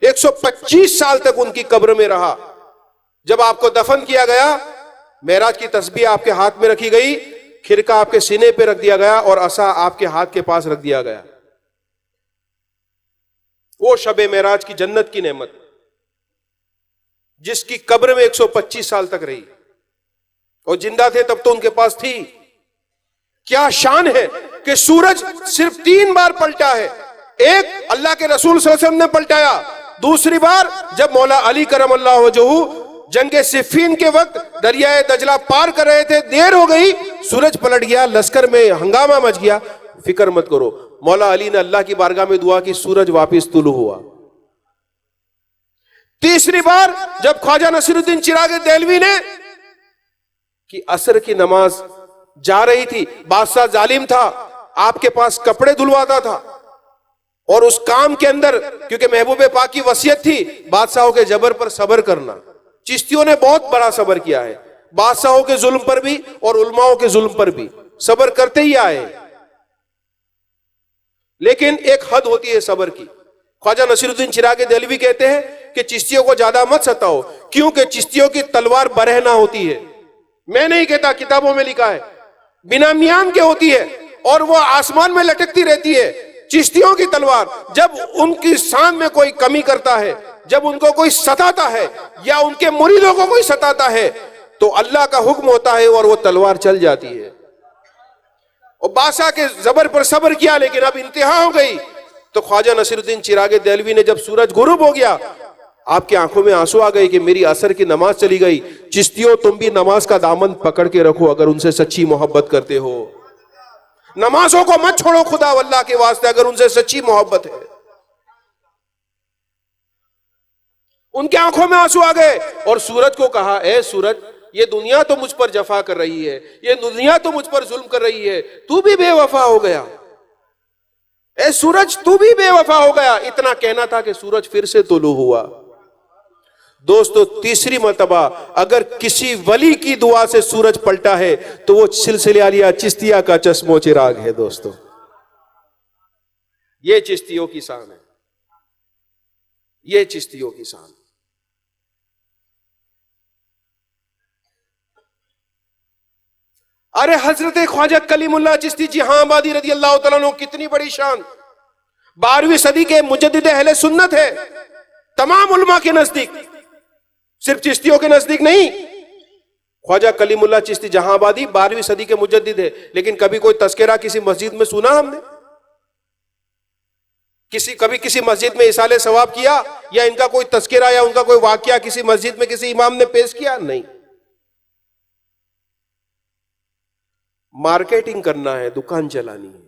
125 साल तक उनकी कब्र में रहा। जब आपको दफन किया गया, मेराज की तस्बीह आपके हाथ में रखी गई, खिरका आपके सीने पे रख दिया गया और असा आपके हाथ के पास रख दिया गया। वो शबे मेराज की जन्नत की नेमत, जिसकी कब्र में 125 साल तक रही, और जिंदा थे तब तो उनके पास थी। क्या शान है कि सूरज सिर्फ 3 बार पलटा है। एक अल्लाह के रसूल सल्लल्लाहु अलैहि वसल्लम ने पलटाया, दूसरी बार जब मौला अली करम अल्लाह वजहू जंगे सिफीन के वक्त दरियाए दजला पार कर रहे थे, देर हो गई, सूरज पलट गया, लश्कर में हंगामा मच गया। फिक्र मत करो, मौला अली ने अल्लाह की बारगाह में दुआ की, सूरज वापस तुलू हुआ। तीसरी बार जब ख्वाजा नसीरुद्दीन चिराग देहलवी ने कि असर की नमाज जा रही थी, बादशाह जालिम था, आपके पास कपड़े धुलवाता था, और उस काम के अंदर क्योंकि महबूब पाक की वसीयत थी बादशाहों के जबर पर सबर करना, चिश्तियों ने बहुत बड़ा सबर किया है, बादशाहों के जुल्म पर भी और उलमाओं के जुल्म पर भी सबर करते ही आए। लेकिन एक हद होती है सबर की। ख्वाजा नसीरुद्दीन चिराग देहलवी कहते हैं कि चिश्तियों को ज्यादा मत सताओ, क्योंकि चिश्तियों की तलवार बरहना होती है। मैं नहीं कहता, किताबों में लिखा है, बिना मियान के होती है और वो आसमान में लटकती रहती है। चिश्तियों की तलवार जब उनकी शान में कोई कमी करता है, जब उनको कोई सताता है या उनके मुरीदों को कोई सताता है, तो अल्लाह का हुक्म होता है और वो तलवार चल जाती है। और बादशाह के जबर पर सब्र किया, लेकिन अब इंतहा हो गई। तो ख्वाजा नसीरुद्दीन चिराग देहलवी ने जब सूरज गुरूब हो गया, आपकी आंखों में आंसू आ गए कि मेरी असर की नमाज चली गई। चिश्तियों, तुम भी नमाज का दामन पकड़ के रखो अगर उनसे सच्ची मोहब्बत करते हो। नमाजों को मत छोड़ो खुदा अल्लाह के वास्ते, अगर उनसे सच्ची मोहब्बत है। उनके आंखों में आंसू आ गए और सूरज को कहा, ए सूरज, ये दुनिया तो मुझ पर जफा कर रही है, ये दुनिया तो मुझ पर जुल्म कर रही है, तू भी बेवफा हो गया। ए सूरज, तू भी बेवफा हो गया। इतना कहना था कि सूरज फिर से तुलू हुआ। दोस्तों, तीसरी मर्तबा अगर किसी वली की दुआ से सूरज पलटा है तो वो सिलसिले आलिया चिश्तिया का चश्मो चिराग है। दोस्तों, ये चिश्तियों की शान है, ये चिश्तियों की शान। अरे हजरत ख्वाजा कलीमुल्लाह चिश्ती जहांबादी रज़ी अल्लाह तआला अन्हु, कितनी बड़ी शान। 12वीं सदी के मुजद्दिद अहले सुन्नत है तमाम उलमा के नजदीक, सिर्फ चिश्तियों के नजदीक नहीं। ख्वाजा कलीमुल्लाह चिश्ती जहांबादी 12वीं सदी के मुजद्दिद है, लेकिन कभी कोई तस्करा किसी मस्जिद में सुना हमने? कभी किसी मस्जिद में इसाले सवाब किया या इनका कोई तस्करा या उनका कोई वाकया किसी मस्जिद में किसी इमाम ने पेश किया? नहीं। मार्केटिंग करना है, दुकान चलानी है,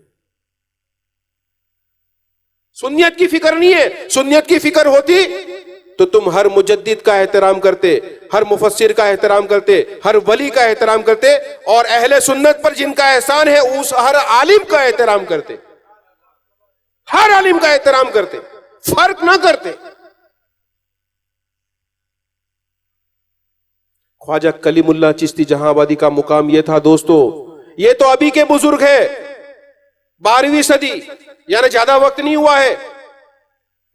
सुन्नियत की फिक्र नहीं है। सुन्नियत की फिक्र होती तो तुम हर मुजद्दिद का एहतराम करते, हर मुफस्सिर का एहतराम करते, हर वली का एहतराम करते, और अहले सुन्नत पर जिनका एहसान है उस हर आलिम का एहतराम करते, हर आलिम का एहतराम करते, फर्क ना करते। ख्वाजा कलीमुल्लाह चिश्ती जहांबादी का मुकाम यह था। दोस्तों, ये तो अभी के बुजुर्ग है, 12वीं सदी, यानी ज्यादा वक्त नहीं हुआ है,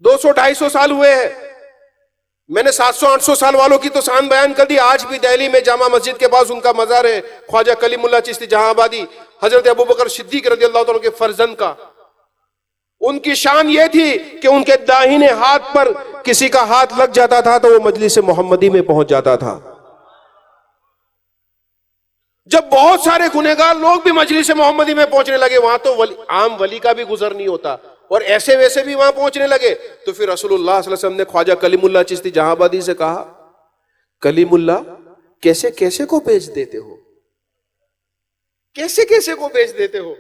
200-250 साल हुए हैं। मैंने 700-800 साल वालों की तो शान बयान कर दी। आज भी दिल्ली में जामा मस्जिद के पास उनका मजार है, ख्वाजा कलीमुल्लाह चिश्ती जहांबादी, हजरत अबू बकर सिद्दीक रज़ी अल्लाह तआला के फर्जंद का। उनकी शान यह थी कि उनके दाहिने हाथ पर किसी का हाथ लग जाता था तो वो मजलिस मोहम्मदी में पहुंच जाता था। जब बहुत सारे गुनहगार लोग भी मजलिस मोहम्मदी में पहुंचने लगे, वहां तो आम वली का भी गुजर नहीं होता और ऐसे वैसे भी वहां पहुंचने लगे, तो फिर रसूलुल्लाह सल्लल्लाहु अलैहि वसल्लम ने ख्वाजा कलीमुल्लाह चिश्ती जहांबादी से कहा, कलीमुल्लाह, कैसे कैसे को बेच देते हो, कैसे कैसे को बेच देते हो।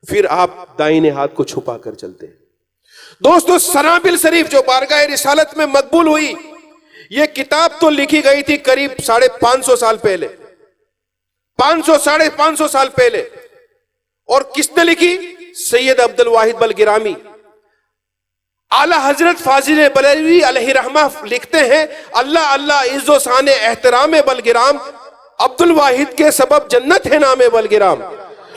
फिर आप दाहिने हाथ को छुपा कर चलते। दोस्तों, सनाबिल शरीफ जो बारगाह रिसालत में मकबूल हुई, यह किताब तो लिखी गई थी करीब 550 साल पहले, 500-550 साल पहले। और किसने लिखी? सैयद अब्दुल वाहिद बलगिरामी। आला हजरत फाजिल बरेलवी अलैहि रहमा लिखते हैं, अल्लाह अल्लाह इज्जो शान एहतराम बलगिराम, अब्दुल वाहिद के सबब जन्नत है नाम बलगिराम,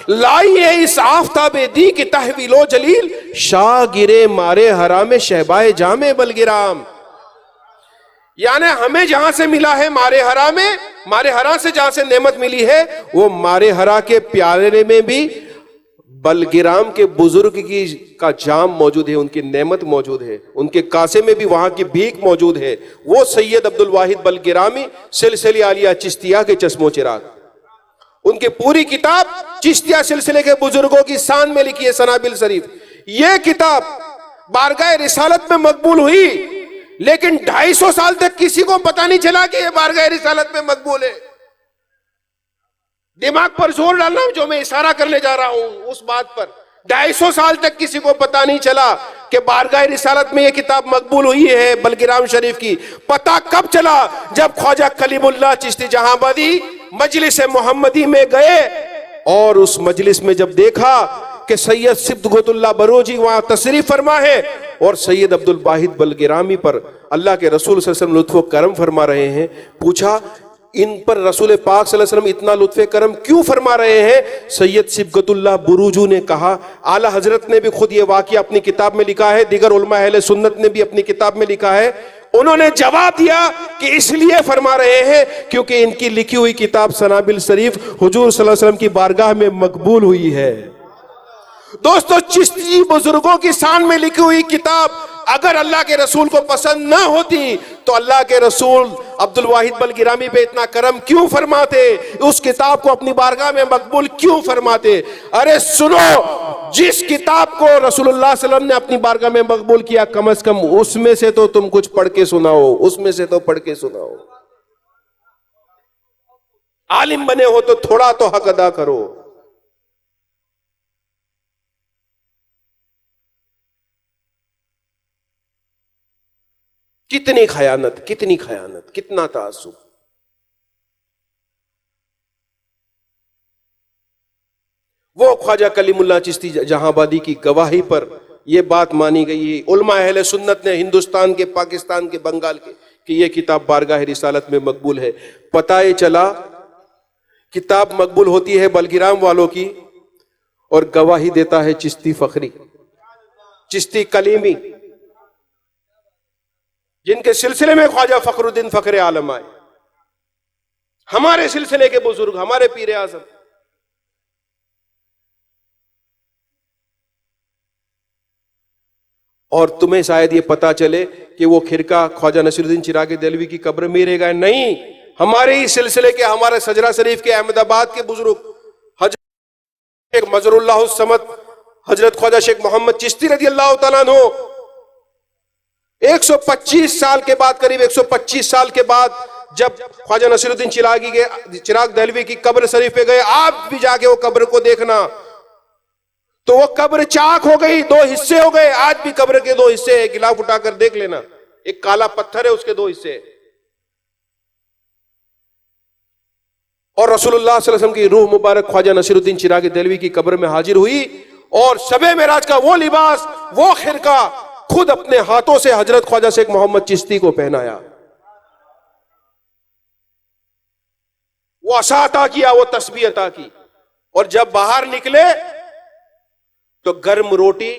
लाई है इस आफताबे दी की तहवीलो जलील, शाह गिरे मारे हराम शहबाए जामे बलगिराम। यानी हमें जहां से मिला है मारे हरा में, मारे हरा से जहां से नेमत मिली है, वो मारे हरा के प्यारे में भी बलगिराम के बुजुर्ग की का जाम मौजूद है, उनकी नेमत मौजूद है, उनके कासे में भी वहां की भीख मौजूद है। वो सैयद अब्दुल वाहिद बलगिरामी सिलसिले आलिया चिश्तिया के चश्मो चिराग, उनकी पूरी किताब चिश्तिया सिलसिले के बुजुर्गों की शान में लिखी है, सनाबिल शरीफ। यह किताब बारगाह रिसालत में मकबूल हुई, लेकिन 250 साल तक किसी को पता नहीं चला कि ये बारगाह रिसालत में मकबूल है। दिमाग पर जोर डालना जो मैं इशारा करने जा रहा हूं उस बात पर, 250 साल तक किसी को पता नहीं चला कि बारगाह रिसालत में यह किताब मकबूल हुई है बल्गिराम शरीफ की। पता कब चला? जब ख्वाजा कलीमुल्लाह चिश्ती जहांबादी मजलिस मोहम्मदी में गए और उस मजलिस में जब देखा कि सैयद सिब्गतुल्लाह बरोजी वहां तशरीफ फरमा है और सैयद अब्दुल वाहिद बल्गिरामी पर अल्लाह के रसूल सल्लल्लाहु अलैहि वसल्लम लुत्फ़ व करम फरमा रहे हैं, पूछा इन पर रसूल पाक सल्लल्लाहु अलैहि वसल्लम इतना लुत्फ़ करम क्यों फरमा रहे हैं? सैयद सिब्गतुल्लाह बुरूजू ने कहा, आला हजरत ने भी खुद ये वाक़या अपनी किताब में लिखा है, दीगर उलमा अहले सुन्नत ने भी अपनी किताब में लिखा है। उन्होंने जवाब दिया कि इसलिए फरमा रहे हैं क्योंकि इनकी लिखी हुई किताब सनाबिल शरीफ हुजूर सल्लल्लाहु अलैहि वसल्लम की बारगाह में मकबूल हुई है। दोस्तों, चिश्ती बुजुर्गों की शान में लिखी हुई किताब अगर अल्लाह के रसूल को पसंद ना होती तो अल्लाह के रसूल अब्दुल वाहिद बल्गिरामी पे इतना करम क्यों फरमाते? उस किताब को अपनी बारगाह में मकबूल क्यों फरमाते? अरे सुनो, जिस किताब को रसूलुल्लाह सल्लल्लाहु अलैहि वसल्लम ने अपनी बारगाह में मकबूल किया, कम से कम उसमें से तो तुम कुछ पढ़ के सुनाओ, उसमें से तो पढ़ के सुनाओ। आलिम बने हो तो थोड़ा तो हक अदा करो। कितनी खयानत, कितनी खयानत, कितना तासुब। वो ख्वाजा कलीमुल्लाह चिश्ती जहांबादी की गवाही पर यह बात मानी गई है उलमा अहले सुन्नत ने, हिंदुस्तान के, पाकिस्तान के, बंगाल के, कि यह किताब बारगाह रिसालत में मकबूल है। पता ही चला किताब मकबूल होती है बल्गिराम वालों की और गवाही देता है चिश्ती फखरी, चिश्ती कलीमी, जिनके सिलसिले में ख्वाजा फखरुद्दीन फखरे आलम आए, हमारे सिलसिले के बुजुर्ग, हमारे पीर आज़म। और तुम्हें शायद ये पता चले कि वो खिरका ख्वाजा नसीरुद्दीन चिरागी देहलवी की कब्र में रह गए, नहीं, हमारे ही सिलसिले के, हमारे सजरा शरीफ के, अहमदाबाद के बुजुर्ग हजरत शेख मजरुल्लाह समद, हजरत ख्वाजा शेख मोहम्मद चिश्ती रज़ी अल्लाह तआला अन्हु 125 साल के बाद, करीब 125 साल के बाद जब ख्वाजा नसीरुद्दीन चिराग देहलवी की कब्र शरीफ पे गए, आप भी जाके वो कब्र को देखना तो वो कब्र चाक हो गई, 2 हिस्से हो गए। आज भी कब्र के 2 हिस्से है, गिलाफ उठाकर देख लेना, एक काला पत्थर है, उसके 2 हिस्से। और रसूलुल्लाह सल्लल्लाहु अलैहि वसल्लम की रूह मुबारक ख्वाजा नसीरुद्दीन चिरागी देहलवी की कब्र में हाजिर हुई और शबे मेराज का वो लिबास, वो खिरका खुद अपने हाथों से हजरत ख्वाजा शेख मोहम्मद चिश्ती को पहनाया। वो असा अता किया, वो तस्बीह अता की। और जब बाहर निकले तो गर्म रोटी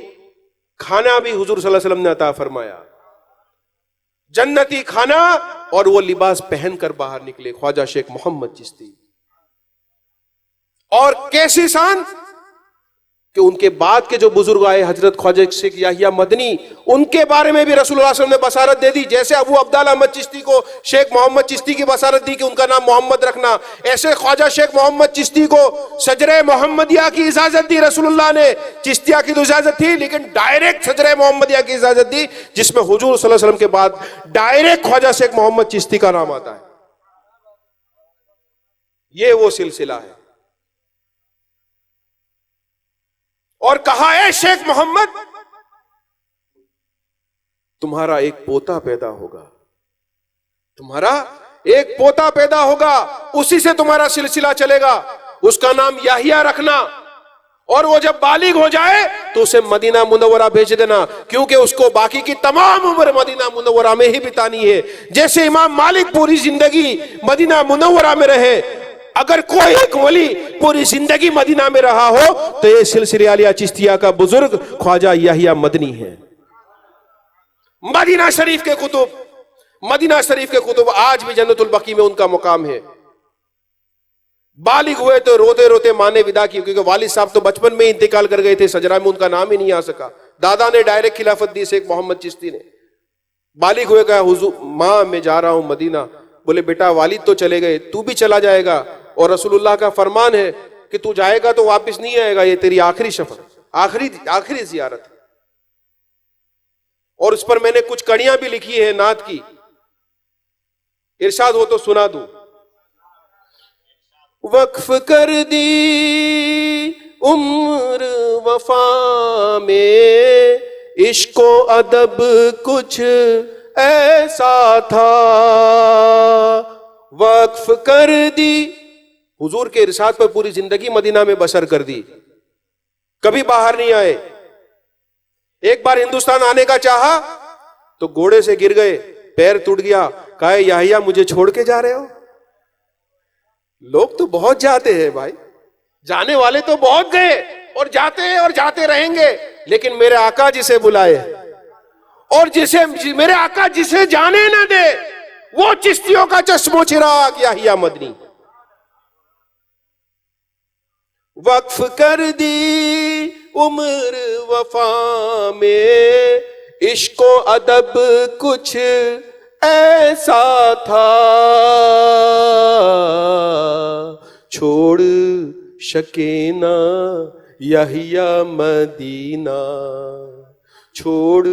खाना भी हुजूर सल्लल्लाहु अलैहि वसल्लम ने अता फरमाया, जन्नती खाना, और वो लिबास पहनकर बाहर निकले ख्वाजा शेख मोहम्मद चिश्ती। और कैसी शान कि उनके बाद के जो बुजुर्ग आए, हजरत ख्वाजा शेख याहिया मदनी, उनके बारे में भी रसूलुल्लाह सल्लल्लाहु अलैहि वसल्लम ने बसारत दे दी। जैसे अबू अब्दुल अहमद चिश्ती को शेख मोहम्मद चिश्ती की बसारत दी कि उनका नाम मोहम्मद रखना, ऐसे ख्वाजा शेख मोहम्मद चिश्ती को सजरे मोहम्मदिया की इजाजत दी रसूलुल्लाह ने। चिश्तिया की तो इजाजत थी, लेकिन डायरेक्ट सजरे मोहम्मदिया की इजाजत दी, जिसमें हुजूर सल्लल्लाहु अलैहि वसल्लम के बाद डायरेक्ट ख्वाजा शेख मोहम्मद चिश्ती का नाम आता है। ये वो सिलसिला है। और कहा, है शेख मोहम्मद, तुम्हारा एक पोता पैदा होगा, तुम्हारा एक पोता पैदा होगा, उसी से तुम्हारा सिलसिला चलेगा, उसका नाम याहिया रखना, और वो जब बालिग हो जाए तो उसे मदीना मुनव्वरा भेज देना, क्योंकि उसको बाकी की तमाम उम्र मदीना मुनव्वरा में ही बितानी है। जैसे इमाम मालिक पूरी जिंदगी मदीना मुनव्वरा में रहे, अगर कोई एक वली पूरी जिंदगी मदीना में रहा हो तो ये सिलसिले आलिया चिश्तिया का बुजुर्ग ख्वाजा याहिया मदनी है। मदीना शरीफ के कुतुब, मदीना शरीफ के कुतुब आज भी जन्नतुल बकी में उनका मुकाम है। बालिग हुए तो रोते रोते माँ ने विदा की, क्योंकि वालिद साहब तो बचपन में इंतकाल कर गए थे, सजरा में उनका नाम ही नहीं आ सका। दादा ने डायरेक्ट खिलाफत दी शेख मोहम्मद चिश्ती ने। बालिग हुए, कहा हुजूर माँ मैं जा रहा हूं मदीना। बोले बेटा वालिद तो चले गए, तू भी चला जाएगा, और रसूलुल्लाह का फरमान है कि तू जाएगा तो वापस नहीं आएगा, ये तेरी आखिरी सफर, आखिरी जियारत है। और उस पर मैंने कुछ कड़ियां भी लिखी है नात की। इरशाद हो तो सुना दूं। वक्फ कर दी उम्र वफा में, इश्को अदब कुछ ऐसा था। वक्फ कर दी, हुजूर के इरशाद पर पूरी जिंदगी मदीना में बसर कर दी, कभी बाहर नहीं आए। एक बार हिंदुस्तान आने का चाहा तो घोड़े से गिर गए, पैर टूट गया, कहा याहिया मुझे छोड़ के जा रहे हो। लोग तो बहुत जाते हैं भाई, जाने वाले तो बहुत गए और जाते हैं और जाते रहेंगे, लेकिन मेरे आका जिसे बुलाए और जिसे मेरे आका जिसे जाने ना दे, वो चिश्तियों का चश्मो चिराग याहिया मदनी। वक्फ कर दी उम्र वफा में, इश्को अदब कुछ ऐसा था। छोड़ सके ना याहिया मदीना, छोड़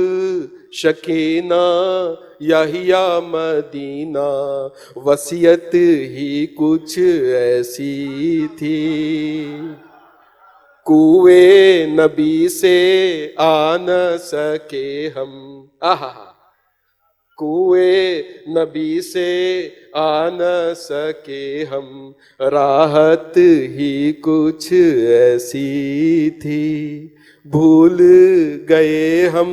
सके ना याहिया मदीना, वसीयत ही कुछ ऐसी थी। कुए नबी से आ न सके हम, आहा, कुए नबी से आ न सके हम, राहत ही कुछ ऐसी थी। भूल गए हम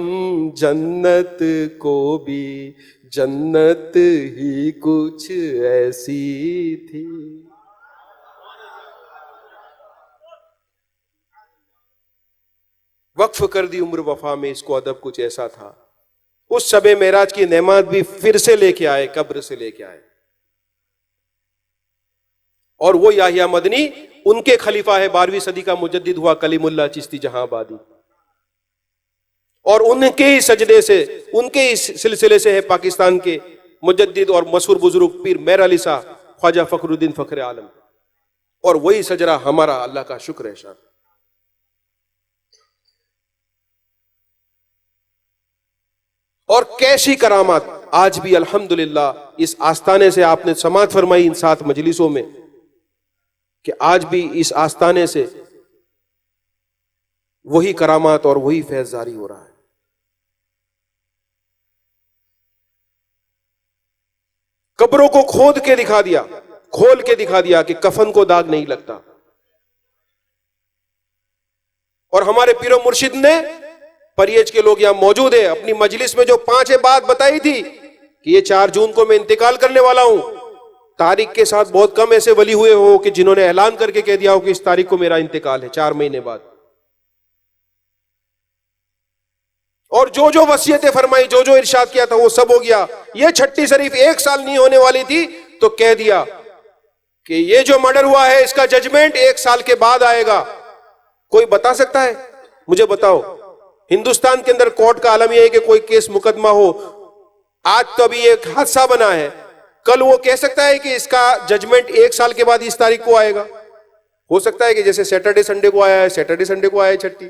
जन्नत को भी, जन्नत ही कुछ ऐसी थी। वक्फ कर दी उम्र वफा में, इसको अदब कुछ ऐसा था। उस शबे मेराज की नेमत भी फिर से लेके आए, कब्र से लेके आए। और वो याहिया मदनी उनके खलीफा है, 12वीं सदी का मुजद्दिद हुआ कलीमुल्लाह चिश्ती जहांबादी, और उनके ही सजदे से, उनके ही सिलसिले से है पाकिस्तान के मुजद्दिद और मशहूर बुजुर्ग पीर मेहर अली शाह ख्वाजा फखरुद्दीन फखरे आलम, और वही सजरा हमारा, अल्लाह का शुक्र है शाह। और कैसी करामात आज भी अल्हम्दुलिल्लाह इस आस्ताने से आपने समात फरमाई इन 7 मजलिसों में, कि आज भी इस आस्ताने से वही करामात और वही फैज जारी हो रहा है। कब्रों को खोद के दिखा दिया, खोल के दिखा दिया कि कफन को दाग नहीं लगता। और हमारे पीरो मुर्शिद ने, परियज के लोग यहां मौजूद है, अपनी मजलिस में जो 5 बात बताई थी कि ये 4 जून को मैं इंतकाल करने वाला हूं। तारीख के साथ बहुत कम ऐसे वली हुए हो कि जिन्होंने ऐलान करके कह दिया हो कि इस तारीख को मेरा इंतकाल है, 4 महीने बाद। और जो जो वसीयतें फरमाई, जो जो इरशाद किया था, वो सब हो गया। ये छठी शरीफ 1 साल नहीं होने वाली थी तो कह दिया कि ये जो मर्डर हुआ है इसका जजमेंट 1 साल के बाद आएगा। कोई बता सकता है? मुझे बताओ। हिंदुस्तान के अंदर कोर्ट का आलम यह है कि कोई केस मुकदमा हो, आज तो अभी एक हादसा बना है, कल वो कह सकता है कि इसका जजमेंट 1 साल के बाद इस तारीख को आएगा। हो सकता है कि जैसे सैटरडे संडे को आया है, सैटरडे संडे को आया है छठी,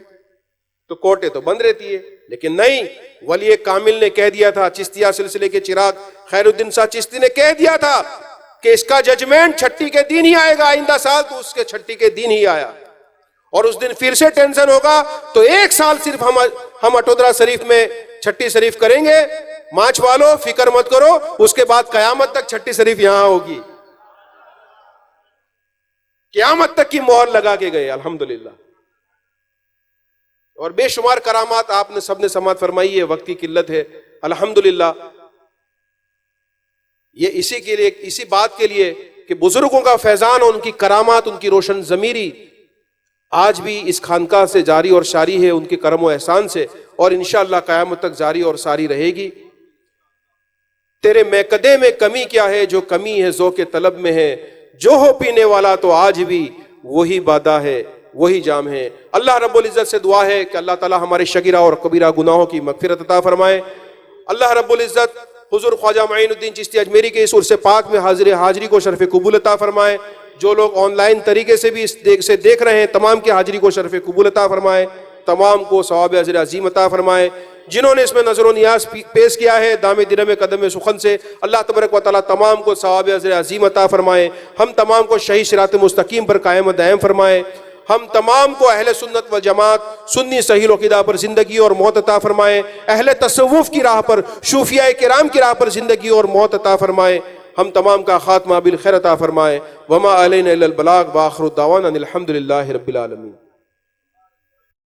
तो कोर्टें तो बंद रहती है। लेकिन नहीं, वली कामिल ने कह दिया था, चिश्तिया सिलसिले के चिराग खैरुद्दीन शाह चिश्ती ने कह दिया था कि इसका जजमेंट छठी के दिन ही आएगा आइंदा साल, तो उसके छठी के दिन ही आया। और उस दिन फिर से टेंशन होगा, तो 1 साल सिर्फ हम अटोदरा शरीफ में छठी शरीफ करेंगे। माच वालों फिक्र मत करो, उसके बाद कयामत तक छठी शरीफ यहां होगी। कयामत तक की मोहर लगा के गए अल्हम्दुलिल्लाह। और बेशुमार करामात आपने सबने समात फरमाई है, वक्त की किल्लत है अल्हम्दुलिल्लाह। ये इसी के लिए, इसी बात के लिए कि बुजुर्गों का फैजान और उनकी करामात, उनकी रोशन जमीरी आज भी इस खानकाह से जारी और सारी है, उनके करम व एहसान से, और इंशाअल्लाह क़यामत तक जारी और सारी रहेगी। तेरे मैकदे में कमी क्या है, जो कमी है ज़ौक़े तलब में है, जो हो पीने वाला तो आज भी वही बादा है, वही जाम है। अल्लाह रब्बुल इज़्ज़त से दुआ है कि अल्लाह ताला हमारे शगीरा और कबीरा गुनाहों की मग़फ़िरत अता फरमाए। अल्लाह रब्बुल इज़्ज़त हुज़ूर ख्वाजा मुईनुद्दीन चिश्ती अजमेरी के इस उर्स पाक में हाजिरी को शरफ़ कबूल अता फरमाए। जो लोग ऑनलाइन तरीके से भी इस देख रहे हैं, तमाम की हाजिरी को शरफ़ कबूल अता फरमाए, तमाम को सवाब अजर अज़ीम अता फरमाए। जिन्होंने इसमें नजर नियाज पेश किया है दामे दिरम कदम सुखन से, अल्लाह तबारक व तआला तमाम को सवाब अज़र अज़ीम अता फरमाए। हम तमाम को सही सिरात मुस्तकीम पर कायम दायम फरमाए। हम तमाम को अहले सुन्नत व जमात सुन्नी सही अक़ीदा पर ज़िंदगी और मौत अता फरमाए। अहले तसव्वुफ़ की राह पर, सूफिया किराम की राह पर ज़िंदगी और मौत अता फरमाए। हम तमाम का खात्मा बिल खैर अता फरमाए। वमा अलैना इल्लल बलाग व आखिरु दावाना अनिल हम्दुलिल्लाहि रब्बिल आलमीन।